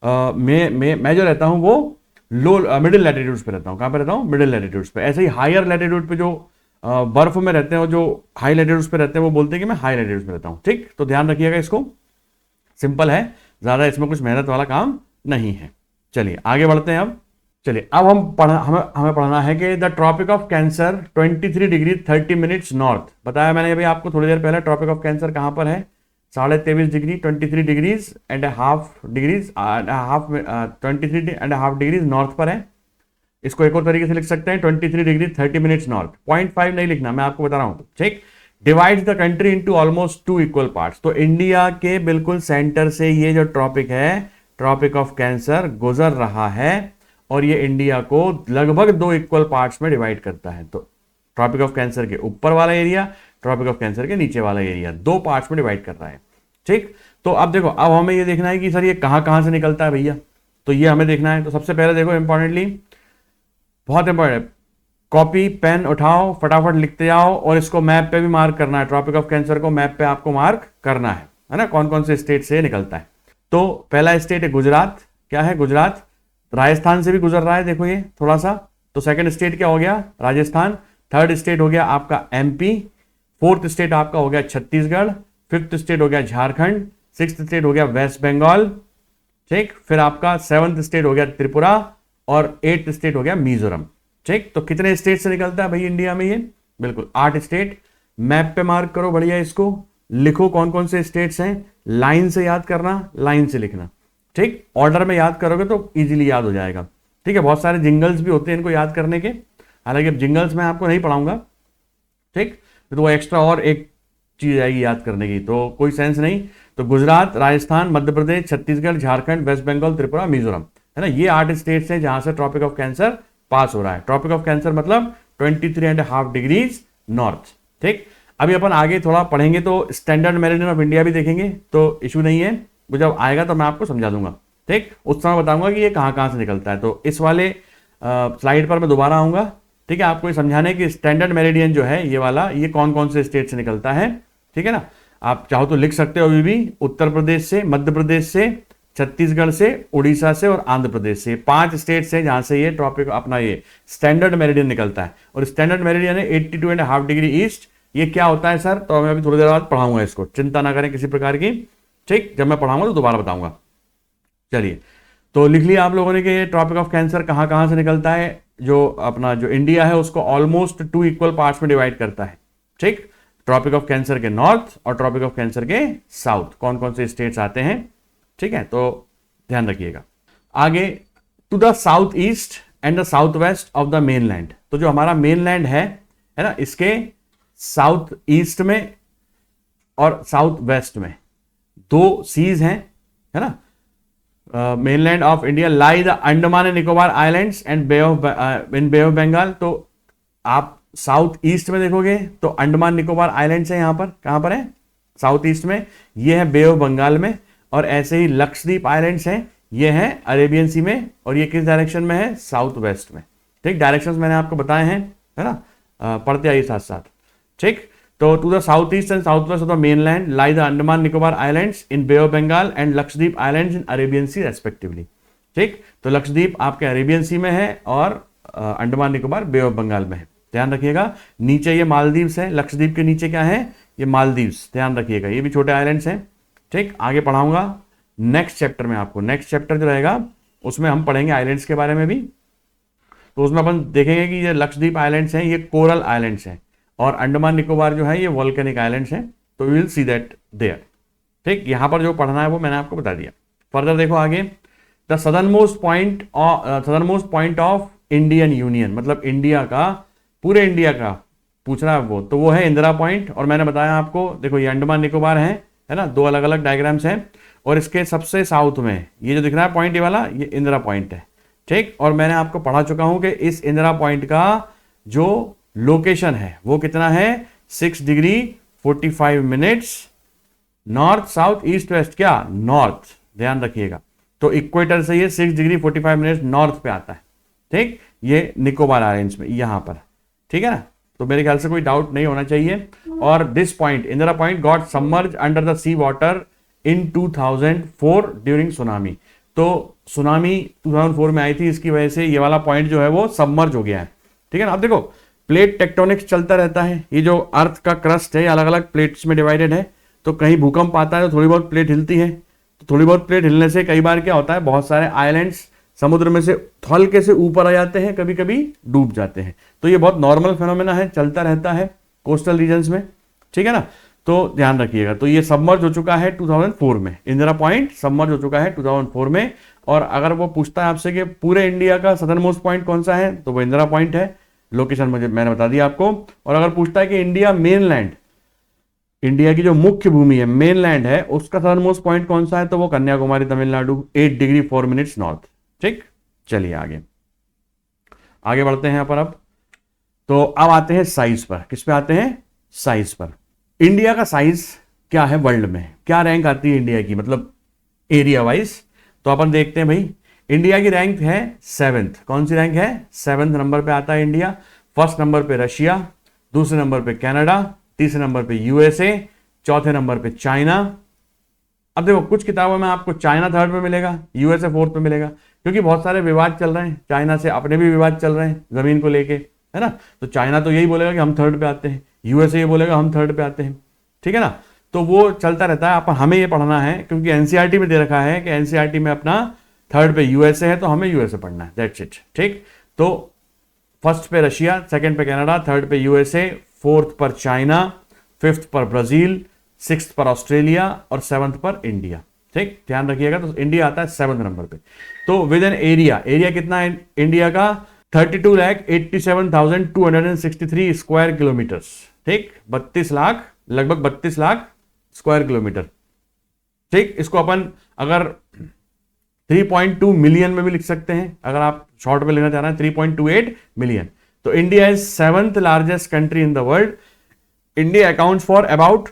मैं जो रहता हूं वो मिडिल लैटिट्यूड्स पे रहता हूं। कहां पे रहता हूं? मिडिल लैटिट्यूड्स पे। ऐसे ही हायर लैटिट्यूड पे जो बर्फ में रहते हैं और जो हाई लैटिट्यूड्स पे रहते हैं वो बोलते हैं कि मैं हाई लैटिट्यूड्स पे रहता हूं। ठीक, तो ध्यान रखिएगा, इसको सिंपल है, ज्यादा इसमें कुछ मेहनत वाला काम नहीं है। चलिए आगे बढ़ते हैं। अब चलिए, अब हमें पढ़ना है कि the tropic of cancer 23 degree 30 minutes north. बताया मैंने अभी आपको थोड़ी देर पहले, ट्रॉपिक ऑफ कैंसर कहां पर है? 23.5 degree 23 degrees and half degrees 23.5 degrees north पर है। इसको एक और तरीके से लिख सकते हैं 23 डिग्री 30 मिनट्स नॉर्थ। 0.5 नहीं लिखना, मैं आपको बता रहा हूं। ठीक, divides the country into almost 2 equal parts. तो इंडिया के बिल्कुल सेंटर से ये जो ट्रॉपिक है, ट्रॉपिक ऑफ कैंसर, गुजर रहा है और ये इंडिया को लगभग 2 इक्वल पार्ट्स में डिवाइड करता है। तो ट्रॉपिक ऑफ कैंसर के ऊपर वाला एरिया, ट्रॉपिक ऑफ कैंसर के नीचे वाला एरिया, 2 पार्ट्स में डिवाइड कर रहा है। ठीक, तो अब देखो, अब हमें ये देखना है कि सर ये कहां कहां से निकलता है भैया, तो ये हमें देखना है। तो सबसे पहले देखो, इंपॉर्टेंटली, बहुत इंपॉर्टेंट, कॉपी पेन उठाओ, फटाफट लिखते जाओ, और इसको मैप पे भी मार्क करना है। ट्रॉपिक ऑफ कैंसर को मैप पे आपको मार्क करना है ना, कौन कौन से स्टेट से निकलता है। तो पहला स्टेट है गुजरात। क्या है? गुजरात। राजस्थान से भी गुजर रहा है, देखो ये थोड़ा सा। तो सेकंड स्टेट क्या हो गया? राजस्थान। थर्ड स्टेट हो गया आपका एमपी। फोर्थ स्टेट आपका हो गया छत्तीसगढ़। फिफ्थ स्टेट हो गया झारखंड। सिक्स्थ स्टेट हो गया वेस्ट बंगाल। ठीक, फिर आपका 7th स्टेट हो गया त्रिपुरा और 8th स्टेट हो गया मिजोरम। ठीक, तो कितने स्टेट से निकलता है भाई इंडिया में ये? बिल्कुल 8 स्टेट। मैप पे मार्क करो बढ़िया, इसको लिखो कौन कौन से स्टेट्स हैं। लाइन से याद करना, लाइन से लिखना। ठीक, ऑर्डर में याद करोगे तो इजीली याद हो जाएगा। ठीक है, बहुत सारे जिंगल्स भी होते हैं इनको याद करने के, हालांकि अब जिंगल्स मैं आपको नहीं पढ़ाऊंगा। ठीक, तो वो एक्स्ट्रा और एक चीज आएगी याद करने की, तो कोई सेंस नहीं। तो गुजरात, राजस्थान, मध्य प्रदेश, छत्तीसगढ़, झारखंड, वेस्ट बंगाल, त्रिपुरा, मिजोरम, है ना, ये 8 स्टेट्स हैं जहां से ट्रॉपिक ऑफ कैंसर पास हो रहा है। ट्रॉपिक ऑफ कैंसर मतलब 23.5 डिग्रीज नॉर्थ। ठीक, अभी अपन आगे थोड़ा पढ़ेंगे तो स्टैंडर्ड मेरिडियन ऑफ इंडिया भी देखेंगे, तो इशू नहीं है, वो जब आएगा तो मैं आपको समझा दूंगा। ठीक, उस समय बताऊंगा कि ये कहां कहां से निकलता है। तो इस वाले स्लाइड पर मैं दोबारा आऊंगा, ठीक है, आपको ये समझाने कि स्टैंडर्ड मेरिडियन जो है ये वाला, ये कौन कौन से स्टेट से निकलता है। ठीक है ना, आप चाहो तो लिख सकते हो अभी भी, उत्तर प्रदेश से, मध्य प्रदेश से, छत्तीसगढ़ से, उड़ीसा से और आंध्र प्रदेश से। 5 स्टेट्स हैं जहां से ये ट्रॉपिक अपना ये स्टैंडर्ड मेरिडियन निकलता है। और स्टैंडर्ड मेरिडियन है 82.5 डिग्री ईस्ट। ये क्या होता है सर? तो मैं अभी थोड़ी देर बाद पढ़ाऊंगा इसको, चिंता ना करें किसी प्रकार की। ठीक, जब मैं पढ़ाऊंगा तो दोबारा बताऊंगा। चलिए, तो लिख लिया आप लोगों ने कि ये ट्रॉपिक ऑफ कैंसर कहां कहां से निकलता है। जो अपना जो इंडिया है उसको ऑलमोस्ट 2 इक्वल पार्ट्स में डिवाइड करता है। ठीक, ट्रॉपिक ऑफ कैंसर के नॉर्थ और ट्रॉपिक ऑफ कैंसर के साउथ, कौन कौन से स्टेट्स आते हैं। ठीक है, तो ध्यान रखिएगा। आगे, to the south east and the south west of the mainland. तो जो हमारा मेनलैंड है ना, इसके साउथ ईस्ट में और साउथ वेस्ट में 2 सीज हैं, है ना। Mainland of India lie the Andaman and Nicobar islands and Bay of Bengal. तो आप साउथ ईस्ट में देखोगे तो अंडमान निकोबार आइलैंड्स है, यहां पर, कहां पर है? साउथ ईस्ट में। ये है बे ऑफ बंगाल में। और ऐसे ही लक्षद्वीप आइलैंड्स हैं, ये हैं अरेबियन सी में। और ये किस डायरेक्शन में है? साउथ वेस्ट में। ठीक, डायरेक्शंस मैंने आपको बताए हैं, है ना, पढ़ते आइए साथ साथ। ठीक, तो to the south east and south west of the mainland lie the Andaman Nicobar islands in Bay of Bengal and Lakshadweep islands in Arabian Sea respectively. ठीक, तो लक्षद्वीप आपके अरेबियन सी में है और अंडमान निकोबार बे ऑफ बंगाल में है। ध्यान रखिएगा, नीचे ये मालदीव्स है, लक्षद्वीप के नीचे क्या है? ये मालदीव्स, ध्यान रखिएगा, ये भी छोटे आइलैंड्स हैं। ठीक, आगे पढ़ाऊंगा नेक्स्ट चैप्टर में आपको। नेक्स्ट चैप्टर जो रहेगा उसमें हम पढ़ेंगे आइलैंड्स के बारे में भी। तो उसमें अपन देखेंगे कि ये लक्षद्वीप आइलैंड्स हैं, ये कोरल आइलैंड्स हैं, और अंडमान निकोबार जो है ये वॉल्केनिक आइलैंड्स हैं। तो we will see that there. ठीक, यहां पर जो पढ़ना है वो मैंने आपको बता दिया। फर्दर देखो आगे, the southernmost point of Indian union, मतलब इंडिया का, पूरे इंडिया का पूछ रहा है वो, तो वो है इंदिरा पॉइंट। और मैंने बताया आपको, देखो ये अंडमान निकोबार है ना, दो अलग अलग डायग्राम्स हैं, और इसके सबसे साउथ में ये जो दिख रहा है पॉइंट, ये वाला, ये इंदिरा पॉइंट है। ठीक, और मैंने आपको पढ़ा चुका हूं कि इस इंदिरा पॉइंट का जो लोकेशन है वो कितना है, 6 degree 45 minutes north, south, east, west, क्या नॉर्थ, ध्यान रखिएगा। तो इक्वेटर से ये 6 डिग्री 45 मिनट्स नॉर्थ पे आता है। ठीक, ये निकोबार आइलैंड्स में यहां पर, ठीक है ना। तो मेरे ख्याल से कोई डाउट नहीं होना चाहिए। और this point, Indira point, got submerge under the sea water in 2004 during tsunami. तो सुनामी 2004 में आई थी, इसकी वजह से ये वाला पॉइंट जो है वो सबमर्ज हो गया है। ठीक है ना। अब देखो प्लेट टेक्टोनिक्स चलता रहता है, ये जो अर्थ का क्रस्ट है अलग अलग प्लेट्स में डिवाइडेड है, तो कहीं भूकंप आता है तो थोड़ी बहुत प्लेट हिलती है। तो थोड़ी बहुत प्लेट हिलने से कई बार क्या होता है, बहुत सारे आइलैंड्स समुद्र में से हल्के से ऊपर आ जाते हैं, कभी कभी डूब जाते हैं। तो ये बहुत नॉर्मल फेनोमेना है, चलता रहता है कोस्टल रीजन्स में। ठीक है ना, तो ध्यान रखिएगा। तो ये सबमर्ज हो चुका है 2004 में, इंदिरा पॉइंट सबमर्ज हो चुका है 2004 में। और अगर वो पूछता है आपसे कि पूरे इंडिया का सदर्न मोस्ट पॉइंट कौन सा है, तो वो इंदिरा पॉइंट है। लोकेशन मुझे मैंने बता दिया आपको। और अगर पूछता है कि इंडिया मेनलैंड, इंडिया की जो मुख्य भूमि है, मेनलैंड है, उसका सदर्न मोस्ट पॉइंट कौन सा है, तो वो Kanyakumari Tamil Nadu, 8 degree 4 minutes north. ठीक, चलिए आगे आगे बढ़ते हैं यहां पर। अब तो अब आते हैं साइज पर। किस पे आते हैं, साइज पर। इंडिया का साइज क्या है वर्ल्ड में, क्या रैंक आती है इंडिया की, मतलब एरिया वाइज। तो अपन देखते हैं भाई, इंडिया की रैंक है 7th। कौन सी रैंक है, 7th नंबर पे आता है इंडिया। फर्स्ट नंबर पे रशिया, दूसरे नंबर पे कनाडा, तीसरे नंबर पे यूएसए, चौथे नंबर पे चाइना। अब देखो कुछ किताबों में आपको चाइना 3rd पे मिलेगा, यूएसए 4th पे मिलेगा, क्योंकि बहुत सारे विवाद चल रहे हैं, चाइना से अपने भी विवाद चल रहे हैं जमीन को लेके, है ना। तो चाइना तो यही बोलेगा कि हम 3rd पे आते हैं, यूएसए ये बोलेगा हम 3rd पे आते हैं। ठीक है ना, तो वो चलता रहता है। अपन हमें ये पढ़ना है क्योंकि एनसीईआरटी में दे रखा है कि एनसीईआरटी में अपना 3rd पे यूएसए है, तो हमें यूएसए पढ़ना है, दैट्स इट। ठीक, तो फर्स्ट पे रशिया, सेकंड पे कनाडा, 3rd पे यूएसए, 4th पर चाइना, 5th पर ब्राजील, 6th पर ऑस्ट्रेलिया और 7th पर इंडिया। ठीक, ध्यान रखिएगा। तो इंडिया आता है 7th नंबर पे। तो विद एन एरिया, एरिया कितना है इंडिया का, 32,87,263 स्क्वायर किलोमीटर्स। ठीक, 32 लाख, लगभग 32 लाख स्क्वायर किलोमीटर। ठीक, इसको अपन अगर 3.2 मिलियन में भी लिख सकते हैं, अगर आप शॉर्ट में लिखना चाह रहे हैं 3.28 मिलियन। तो India is 7th largest country in the world. India accounts for about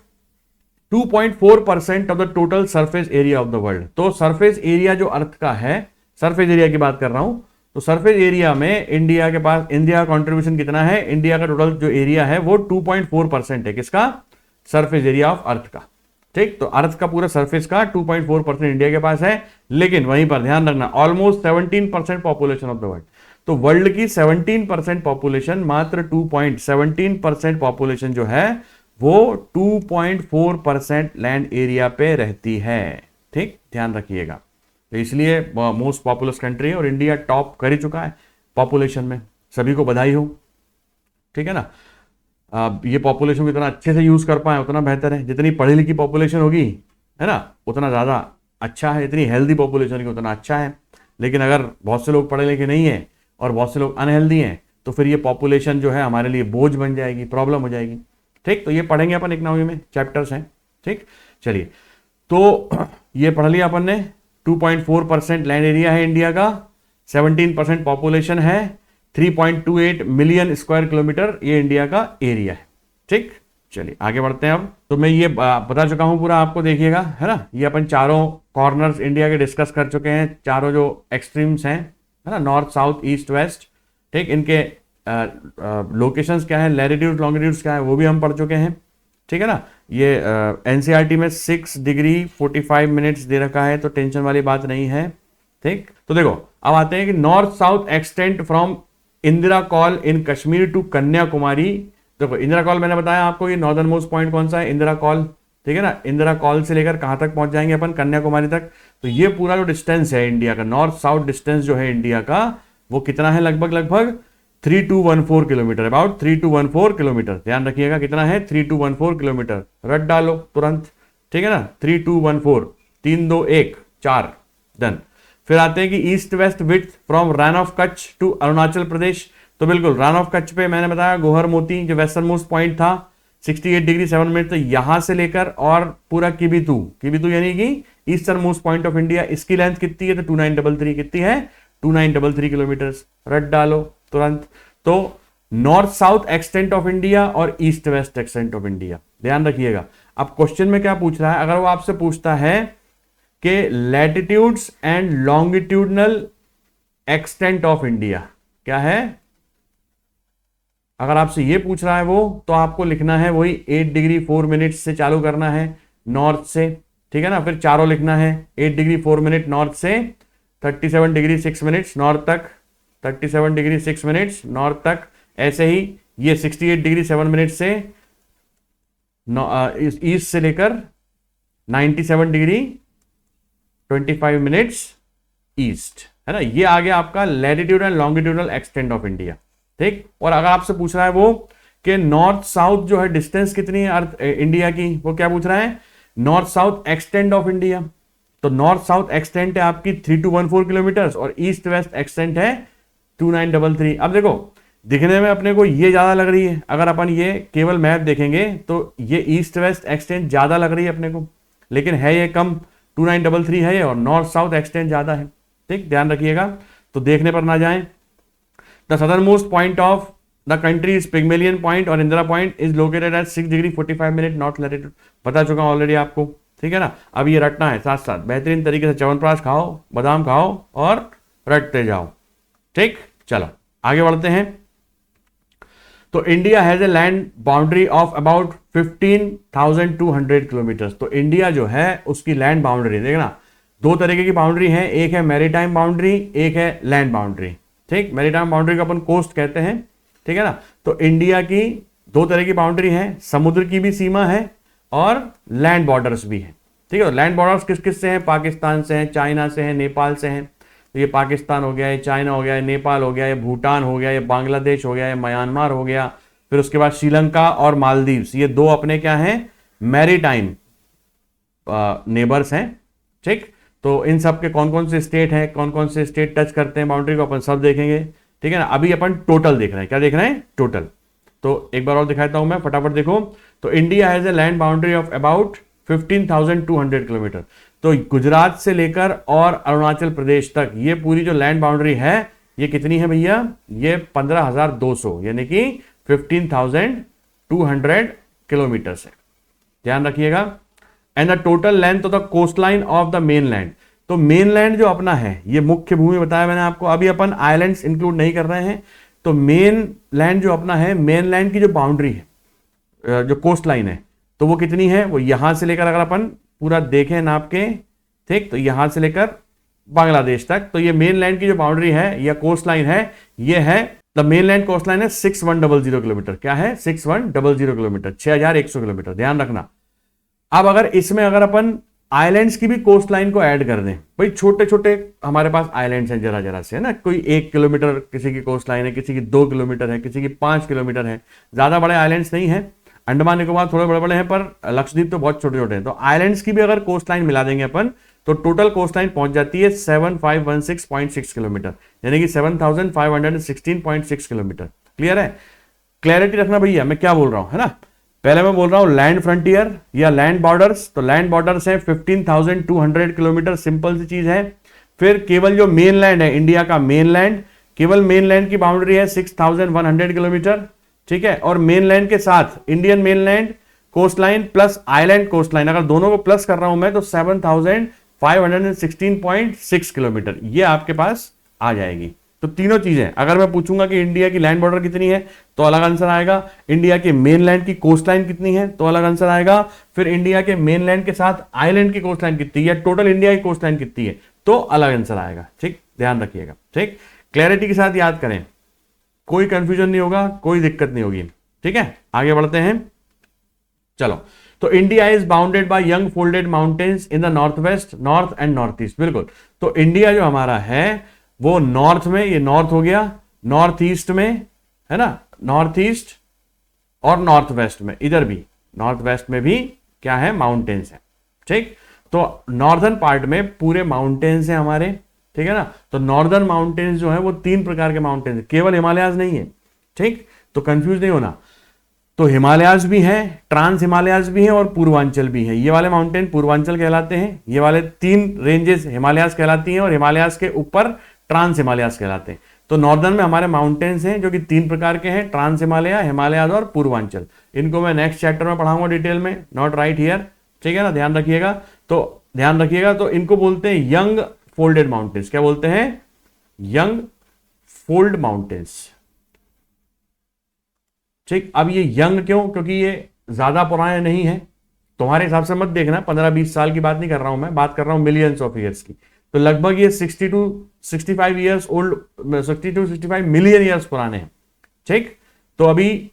2.4% of the total surface area of the world. तो सरफेस एरिया जो अर्थ का है, सरफेस एरिया की बात कर रहा हूं, तो सरफेस एरिया में इंडिया के पास, इंडिया का कंट्रीब्यूशन कितना है, इंडिया का टोटल जो एरिया है वो 2.4% है। किसका, सरफेस एरिया ऑफ अर्थ का। ठीक, तो अर्थ का पूरा सरफेस का 2.4% इंडिया के पास है। लेकिन वहीं पर ध्यान रखना, almost 17% population of the world. तो वर्ल्ड की 17% पॉपुलेशन, मात्र 2.17% पॉपुलेशन जो है वो 2.4% लैंड एरिया पे रहती है। ठीक, ध्यान रखिएगा। तो इसलिए मोस्ट पॉपुलस कंट्री है और इंडिया टॉप कर ही चुका है पॉपुलेशन में। सभी को बधाई हो। ठीक है ना, ये पॉपुलेशन को इतना अच्छे से यूज कर पाए उतना बेहतर है। जितनी पढ़ी लिखी पॉपुलेशन होगी, है ना, उतना ज्यादा अच्छा है। इतनी हेल्दी पॉपुलेशन की उतना अच्छा है। लेकिन अगर बहुत से लोग पढ़े लिखे नहीं है और बहुत से लोग अनहेल्दी हैं, तो फिर ये पॉपुलेशन जो है हमारे लिए बोझ बन जाएगी, प्रॉब्लम हो जाएगी। ठीक, तो ये पढ़ेंगे अपन इकोनॉमी में, चैप्टर्स हैं। ठीक, चलिए, तो ये पढ़ लिया अपन ने। 2.4% लैंड एरिया है इंडिया का, 17% पॉपुलेशन है, 3.28 मिलियन स्क्वायर किलोमीटर ये इंडिया का एरिया है। ठीक, चलिए आगे बढ़ते हैं। अब तो मैं ये बता चुका हूं पूरा, आपको देखिएगा, है ना। ये अपन चारों कॉर्नर्स इंडिया के डिस्कस कर चुके हैं, चारों जो एक्सट्रीम्स हैं, है ना, नॉर्थ, साउथ, ईस्ट, वेस्ट। ठीक, इनके लोकेशंस क्या है, लैटिट्यूड, लॉन्गिट्यूड्स क्या है, वो भी हम पढ़ चुके हैं। ठीक है ना। ये एनसीईआरटी में 6 डिग्री 45 मिनट्स दे रखा है, तो टेंशन वाली बात नहीं है। ठीक, तो देखो अब आते हैं कि north south extent from Indira col in Kashmir to Kanyakumari, the देखो इंदिरा कॉल मैंने बताया आपको ये नॉर्दर्न मोस्ट पॉइंट कौन सा है, इंदिरा कॉल, ठीक है ना। इंदिरा कॉल से लेकर कहां तक पहुंच जाएंगे अपन, कन्याकुमारी तक। तो ये पूरा जो डिस्टेंस है इंडिया का, नॉर्थ साउथ डिस्टेंस जो है इंडिया का, वो कितना है, लगभग लगभग 3214 किलोमीटर, अबाउट 3214 किलोमीटर। ध्यान रखिएगा कितना है, 3214 किलोमीटर, रट डालो तुरंत, ठीक है ना, 3214, 321 4, डन। फिर आते हैं कि east west width from Rann of Kutch to Arunachal Pradesh. तो बिल्कुल रन ऑफ कच्छ पे मैंने बताया गोहर मोती जो वेस्टर्न मोस्ट पॉइंट था 68 डिग्री 7 मिनट, तो यहां से लेकर और पूरा किबिथू, किबिथू यानी कि eastern most point of India, इसकी लेंथ कितनी है, तो 2933, कितनी है, 2933 किलोमीटर, रट डालो तुरंत। तो north south extent of India और east west extent of India, ध्यान रखिएगा। अब क्वेश्चन में क्या पूछ रहा है, अगर वो आपसे पूछता है कि latitudes and longitudinal extent of India क्या है, अगर आपसे ये पूछ रहा है वो, तो आपको लिखना है वही 8 डिग्री 4 मिनट से चालू करना है नॉर्थ से, ठीक है ना। फिर चारों लिखना है 8 डिग्री 4 मिनट नॉर्थ से 37 डिग्री 6 मिनट्स नॉर्थ तक, 37 डिग्री 6 मिनट्स नॉर्थ तक। ऐसे ही ये 68 डिग्री 7 मिनट से ईस्ट से लेकर 97 डिग्री 25 मिनट्स ईस्ट, है ना। ये आ गया आपका latitude and longitudinal extent of India, ठीक। और अगर आपसे पूछ रहा है वो कि नॉर्थ साउथ जो है डिस्टेंस कितनी है अर्थ इंडिया की, वो क्या पूछ रहा है, north south extent of India. तो नॉर्थ साउथ एक्सटेंट है आपकी 3214 किलोमीटर और ईस्ट वेस्ट एक्सटेंट है 2933। अब देखो दिखने में अपने को ये ज्यादा लग रही है, अगर अपन ये केवल मैप देखेंगे तो ये ईस्ट वेस्ट एक्सटेंट ज्यादा लग रही है अपने को, लेकिन है ये कम, 2933 है ये, और नॉर्थ साउथ एक्सटेंट ज्यादा है, ठीक, ध्यान रखिएगा। तो देखने पर ना जाएं। The southernmost point of the country is Pygmalion Point और Indira point is located at 6 degree 45 minute north latitude, बता चुका ऑलरेडी आपको, ठीक है ना। अब ये रटना है साथ साथ बेहतरीन तरीके से, च्यवनप्राश खाओ, बादाम खाओ और रटते जाओ, ठीक। चलो आगे बढ़ते हैं। तो India has a land boundary of about 15,200 kilometre. तो इंडिया जो है उसकी लैंड बाउंड्री देखना, दो तरीके की बाउंड्री है, एक है मैरीटाइम बाउंड्री, एक है लैंड बाउंड्री, ठीक। मैरीटाइम बाउंड्री को अपन कोस्ट कहते हैं, ठीक है ना। तो इंडिया की दो तरह की बाउंड्री है, समुद्र की भी सीमा है और लैंड बॉर्डर्स भी है, ठीक है। तो लैंड बॉर्डर्स किस किस से हैं, पाकिस्तान से हैं, चाइना से हैं, नेपाल से हैं। तो ये पाकिस्तान हो गया, ये चाइना हो गया, ये नेपाल हो गया, ये भूटान हो गया, ये बांग्लादेश हो गया, ये म्यांमार हो गया, फिर उसके बाद श्रीलंका और मालदीव्स, ये दो अपने क्या हैं, मैरीटाइम नेबर्स हैं, ठीक। तो इन सब के कौन कौन से स्टेट हैं, कौन कौन से स्टेट टच करते हैं बाउंड्री को, अपन सब देखेंगे, ठीक है ना। अभी अपन टोटल देख रहे हैं, क्या देख रहे हैं, टोटल। तो एक बार और दिखाता हूं मैं, फटाफट देखो। तो India has a land boundary of about 15,200 kilometre. तो गुजरात से लेकर और अरुणाचल प्रदेश तक ये पूरी जो लैंड बाउंड्री है ये कितनी है भैया, ये 15,200 यानी कि 15,200 किलोमीटर है, ध्यान रखिएगा। And the total length of the coast line of the main land. तो मेन लैंड जो अपना है, ये मुख्य भूमि बताया मैंने आपको, अभी अपन आइलैंड्स इंक्लूड नहीं कर रहे हैं। तो मेन लैंड जो अपना है, मेन लैंड की जो बाउंड्री है, जो कोस्ट लाइन है, तो वो कितनी है, वो यहां से लेकर अगर अपन पूरा देखें नाप के, ठीक, तो यहां से लेकर बांग्लादेश तक, तो ये मेन लैंड की जो बाउंड्री है या कोस्ट लाइन है, ये है the main land coast line है 6100 किलोमीटर। क्या है, 6100 किलोमीटर, 6100 किलोमीटर, ध्यान रखना। अब अगर इसमें अगर अपन आइलैंड्स की भी कोस्ट लाइन को ऐड कर दें, भाई छोटे छोटे हमारे पास आइलैंड्स हैं जरा जरा से, है ना, कोई 1 किलोमीटर किसी की कोस्ट लाइन है, किसी की 2 किलोमीटर है, किसी की 5 किलोमीटर है, ज्यादा बड़े आइलैंड्स नहीं है। अंडमान निकोबार थोड़े बड़े बड़े हैं, पर लक्षद्वीप तो बहुत छोटे छोटे हैं। तो आइलैंड्स की भी अगर कोस्ट लाइन मिला देंगे अपन, तो टोटल कोस्ट लाइन पहुंच जाती है 7516.6 किलोमीटर, यानी कि 7516.6 किलोमीटर। क्लियर है, क्लैरिटी रखना भैया मैं क्या बोल रहा हूं, है ना। पहले मैं बोल रहा हूं लैंड फ्रंटियर या लैंड बॉर्डर्स, तो लैंड बॉर्डर्स है 15,200 किलोमीटर, सिंपल सी चीज है। फिर केवल जो मेन लैंड है इंडिया का, मेन लैंड, केवल मेन लैंड की बाउंड्री है 6100 किलोमीटर, ठीक है। और मेन लैंड के साथ Indian main land coast line plus island coast line, अगर दोनों को प्लस कर रहा हूं मैं, तो 7516.6 किलोमीटर ये आपके पास आ जाएगी। तो तीनों चीजें, अगर मैं पूछूंगा कि इंडिया की लैंड बॉर्डर कितनी है तो अलग आंसर आएगा, इंडिया के मेन लैंड की कोस्ट लाइन कितनी है तो अलग आंसर आएगा, फिर इंडिया के मेन लैंड के साथ आइलैंड की कोस्ट लाइन कितनी है, टोटल इंडिया की कोस्ट लाइन कितनी है, तो अलग आंसर आएगा, ठीक, ध्यान रखिएगा, ठीक। क्लैरिटी के साथ याद करें, कोई कंफ्यूजन नहीं होगा, कोई दिक्कत नहीं होगी, ठीक है, आगे बढ़ते हैं। चलो, तो India is bounded by young folded mountains in the north west, north and north east. बिल्कुल, तो इंडिया जो हमारा है वो नॉर्थ में, ये नॉर्थ हो गया, नॉर्थ ईस्ट में है ना, नॉर्थ ईस्ट और नॉर्थ वेस्ट में, इधर भी नॉर्थ वेस्ट में भी क्या है, माउंटेन्स है। ठीक, तो नॉर्दर्न पार्ट में पूरे माउंटेन्स हैं हमारे, ठीक है ना। तो नॉर्दर्न माउंटेन्स जो है वो 3 प्रकार के माउंटेन्स, केवल हिमालयाज नहीं है। ठीक, तो कंफ्यूज नहीं होना, तो हिमालयाज भी हैं, ट्रांस हिमालयाज भी हैं और पूर्वांचल भी हैं। ये वाले माउंटेन पूर्वांचल कहलाते हैं, ये वाले 3 रेंजेस हिमालयाज कहलाती हैं और हिमालयाज के ऊपर ट्रांस हिमालयाज कहलाते हैं। तो नॉर्दर्न में हमारे माउंटेन्स हैं जो कि 3 प्रकार के हैं, ट्रांस हिमालय, हिमालयाज और पूर्वांचल। इनको मैं नेक्स्ट चैप्टर में पढ़ाऊंगा डिटेल में, नॉट राइट हियर, ठीक है ना, ध्यान रखिएगा। तो ध्यान रखिएगा, तो इनको बोलते हैं यंग फोल्डेड माउंटेन्स। क्या बोलते हैं, यंग फोल्ड माउंटेन्स। ठीक, अब ये यंग क्यों, क्योंकि ये ज्यादा पुराने नहीं है, तुम्हारे हिसाब से मत देखना, 15-20 साल की बात नहीं कर रहा हूं मैं, बात कर रहा हूं मिलियंस ऑफ ईयर्स की। तो लगभग ये 60 to 65 years old, 60 to 65 million years पुराने हैं। ठीक, तो अभी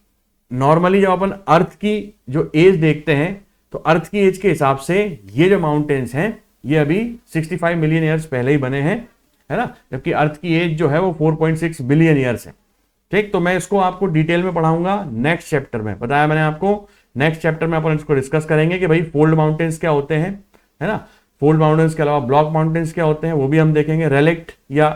नॉर्मली जब अपन अर्थ की जो एज देखते हैं, तो अर्थ की एज के हिसाब से ये जो माउंटेन्स हैं ये अभी 65 मिलियन ईयर्स पहले ही बने हैं, है ना, जबकि अर्थ की एज जो है वो 4.6 बिलियन ईयर्स है। ठीक, तो मैं इसको आपको डिटेल में पढ़ाऊंगा नेक्स्ट चैप्टर में, बताया मैंने आपको, नेक्स्ट चैप्टर में अपन इसको डिस्कस करेंगे कि भाई फोल्ड माउंटेन्स क्या होते हैं, है ना। फोल्ड माउंटेन्स के अलावा ब्लॉक माउंटेन्स क्या होते हैं वो भी हम देखेंगे, रेलिक्ट या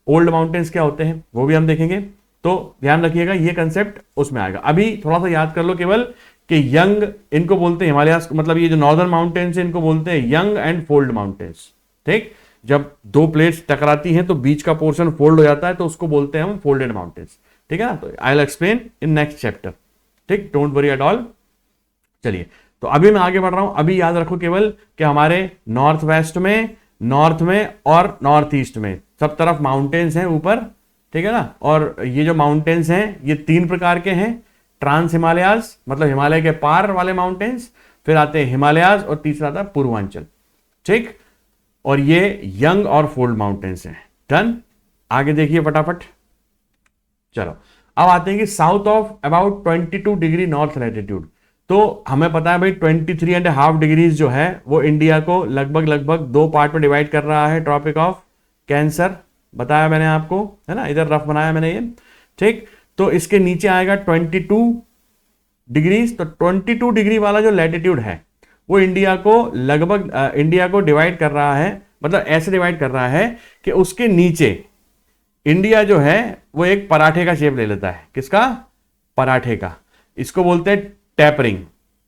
ओल्ड माउंटेन्स क्या होते हैं वो भी हम देखेंगे। तो ध्यान रखिएगा, ये कंसेप्ट उसमें आएगा। अभी थोड़ा सा याद कर लो केवल कि यंग इनको बोलते हैं हिमालयास, मतलब ये जो नॉर्दर्न माउंटेन्स है इनको बोलते हैं यंग एंड फोल्ड माउंटेन्स। ठीक, जब 2 प्लेट्स टकराती हैं तो बीच का पोर्शन फोल्ड हो जाता है, तो उसको बोलते हैं हम फोल्डेड माउंटेन्स। ठीक है ना, तो I will explain in next chapter. ठीक, डोंट वरी एट ऑल। चलिए, तो अभी मैं आगे बढ़ रहा हूं। अभी याद रखो केवल कि हमारे नॉर्थ वेस्ट में, नॉर्थ में और नॉर्थ ईस्ट में सब तरफ माउंटेन्स हैं ऊपर, ठीक है ना। और ये जो माउंटेन्स हैं ये 3 प्रकार के हैं, ट्रांस हिमालयाज मतलब हिमालय के पार वाले माउंटेन्स, फिर आते हैं हिमालयाज और तीसरा आता है पूर्वांचल। ठीक, और ये यंग और फोल्ड माउंटेन्स हैं। डन, आगे देखिए फटाफट। चलो, अब आते हैं कि south of about 22 degree north latitude. तो हमें पता है भाई 23.5 डिग्रीज जो है वो इंडिया को लगभग 2 पार्ट में डिवाइड कर रहा है। ट्रॉपिक ऑफ कैंसर बताया मैंने आपको, है ना, इधर रफ बनाया मैंने ये। ठीक, तो इसके नीचे आएगा 22 डिग्रीज। तो 22 डिग्री वाला जो लैटिट्यूड है वो इंडिया को लगभग इंडिया को डिवाइड कर रहा है, मतलब ऐसे डिवाइड कर रहा है कि उसके नीचे इंडिया जो है वो एक पराठे का शेप ले लेता है। किसका, पराठे का। इसको बोलते हैं टैपरिंग।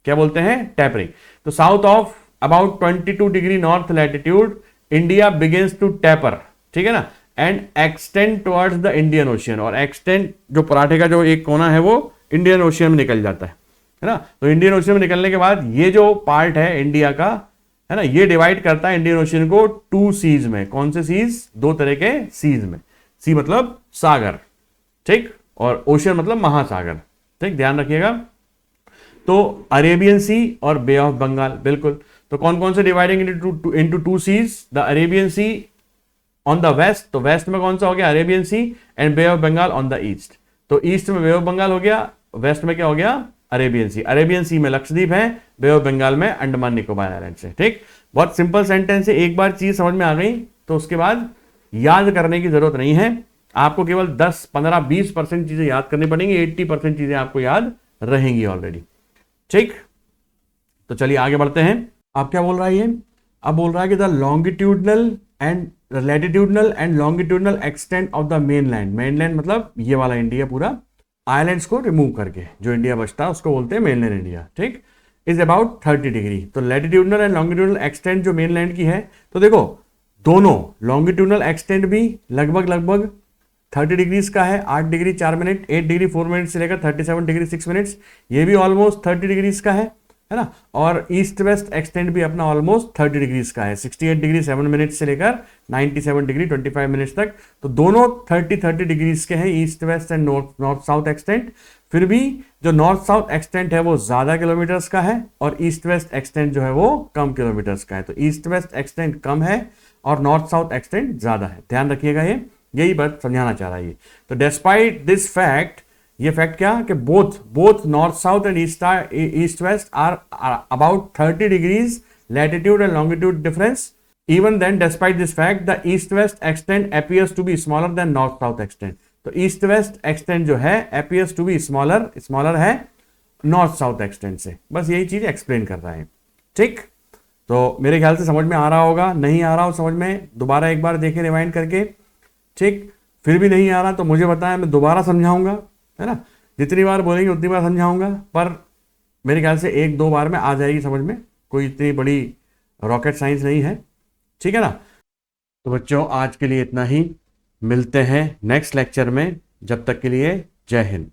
क्या बोलते हैं, टैपरिंग। तो south of about 22 degree north latitude India begins to taper, ठीक है ना, and extend towards the Indian Ocean. और एक्सटेंड जो पराठे का जो एक कोना है वो इंडियन ओशियन में निकल जाता है ना। तो इंडियन ओशियन में निकलने के बाद ये जो पार्ट है इंडिया का, है ना, ये डिवाइड करता है इंडियन ओशियन को 2 सीज में। कौन से सीज, 2 तरह के सीज में। सी मतलब सागर, ठीक, और ओशियन मतलब महासागर। ठीक, ध्यान रखिएगा। तो अरेबियन सी और बे ऑफ बंगाल, बिल्कुल। तो कौन कौन से dividing into 2 seas, the Arabian Sea on the west, तो वेस्ट में कौन सा हो गया, Arabian Sea, and Bay of Bengal on the east. तो ईस्ट में बे ऑफ बंगाल हो गया, वेस्ट में क्या हो गया, अरेबियन सी। अरेबियन सी में लक्षद्वीप है, बे ऑफ बंगाल में अंडमान निकोबार आइलैंड से। ठीक, बहुत सिंपल सेंटेंस है, एक बार चीज समझ में आ गई तो उसके बाद याद करने की जरूरत नहीं है। आपको केवल 10, 15, 20% चीजें याद करनी पड़ेंगी, 80% चीजें आपको याद रहेंगी ऑलरेडी। ठीक, तो चलिए आगे बढ़ते हैं। अब क्या बोल रहा है ये, अब बोल रहा है कि the longitudinal and latitudinal and longitudinal extent of the mainland. Mainland मतलब ये वाला इंडिया पूरा, आइलैंड्स को रिमूव करके जो इंडिया बचता है उसको बोलते हैं मेनलैंड इंडिया। ठीक, इज अबाउट 30 डिग्री। तो लैटिट्यूडनल एंड लॉन्गिट्यूडनल एक्सटेंट जो मेनलैंड की है, तो देखो दोनों लॉन्गिट्यूडनल एक्सटेंट भी लगभग 30 डिग्रीज का है, 8 डिग्री 4 मिनट, 8 डिग्री 4 मिनट से लेकर 37 डिग्री 6 मिनट्स, ये भी ऑलमोस्ट 30 डिग्रीज का है ना। और ईस्ट वेस्ट एक्सटेंट भी अपना ऑलमोस्ट 30 डिग्रीज का है, 68 डिग्री 7 मिनट से लेकर 97 डिग्री 25 मिनट्स तक। तो दोनों 30 डिग्रीज के हैं, east west and north south extent. फिर भी जो नॉर्थ साउथ एक्सटेंट है वो ज्यादा किलोमीटर्स का है और ईस्ट वेस्ट एक्सटेंट जो है वो कम किलोमीटर्स का है। तो ईस्ट वेस्ट एक्सटेंट कम है और नॉर्थ साउथ एक्सटेंट ज्यादा है, ध्यान रखिएगा, ये यही बात समझाना चाह रहा है ये। तो डिस्पाइट दिस फैक्ट, ये फैक्ट क्या कि both north south and east west are about 30 degrees latitude and longitude difference. Even then despite this fact the east west extend appears to be smaller than north south extend. तो east west extend जो है appears to be smaller है north south extend से. बस यही चीज explain कर रहा है. ठीक, तो मेरे ख्याल से समझ में आ रहा होगा. नहीं आ रहा हो समझ में, दोबारा एक बार देखें रिवाइंड करके. ठीक, फिर भी नहीं आ रहा तो मुझे बताएं, मैं दोबारा समझाऊंगा, है ना. जितनी बार बोलेंगे उतनी बार समझाऊंगा, पर मेरे ख्याल से 1-2 बार में आ जाएगी समझ में. कोई इतनी बड़ी रॉकेट साइंस नहीं है. ठीक है ना. तो बच्चों आज के लिए इतना ही. मिलते हैं नेक्स्ट लेक्चर में. जब तक के लिए जय हिंद.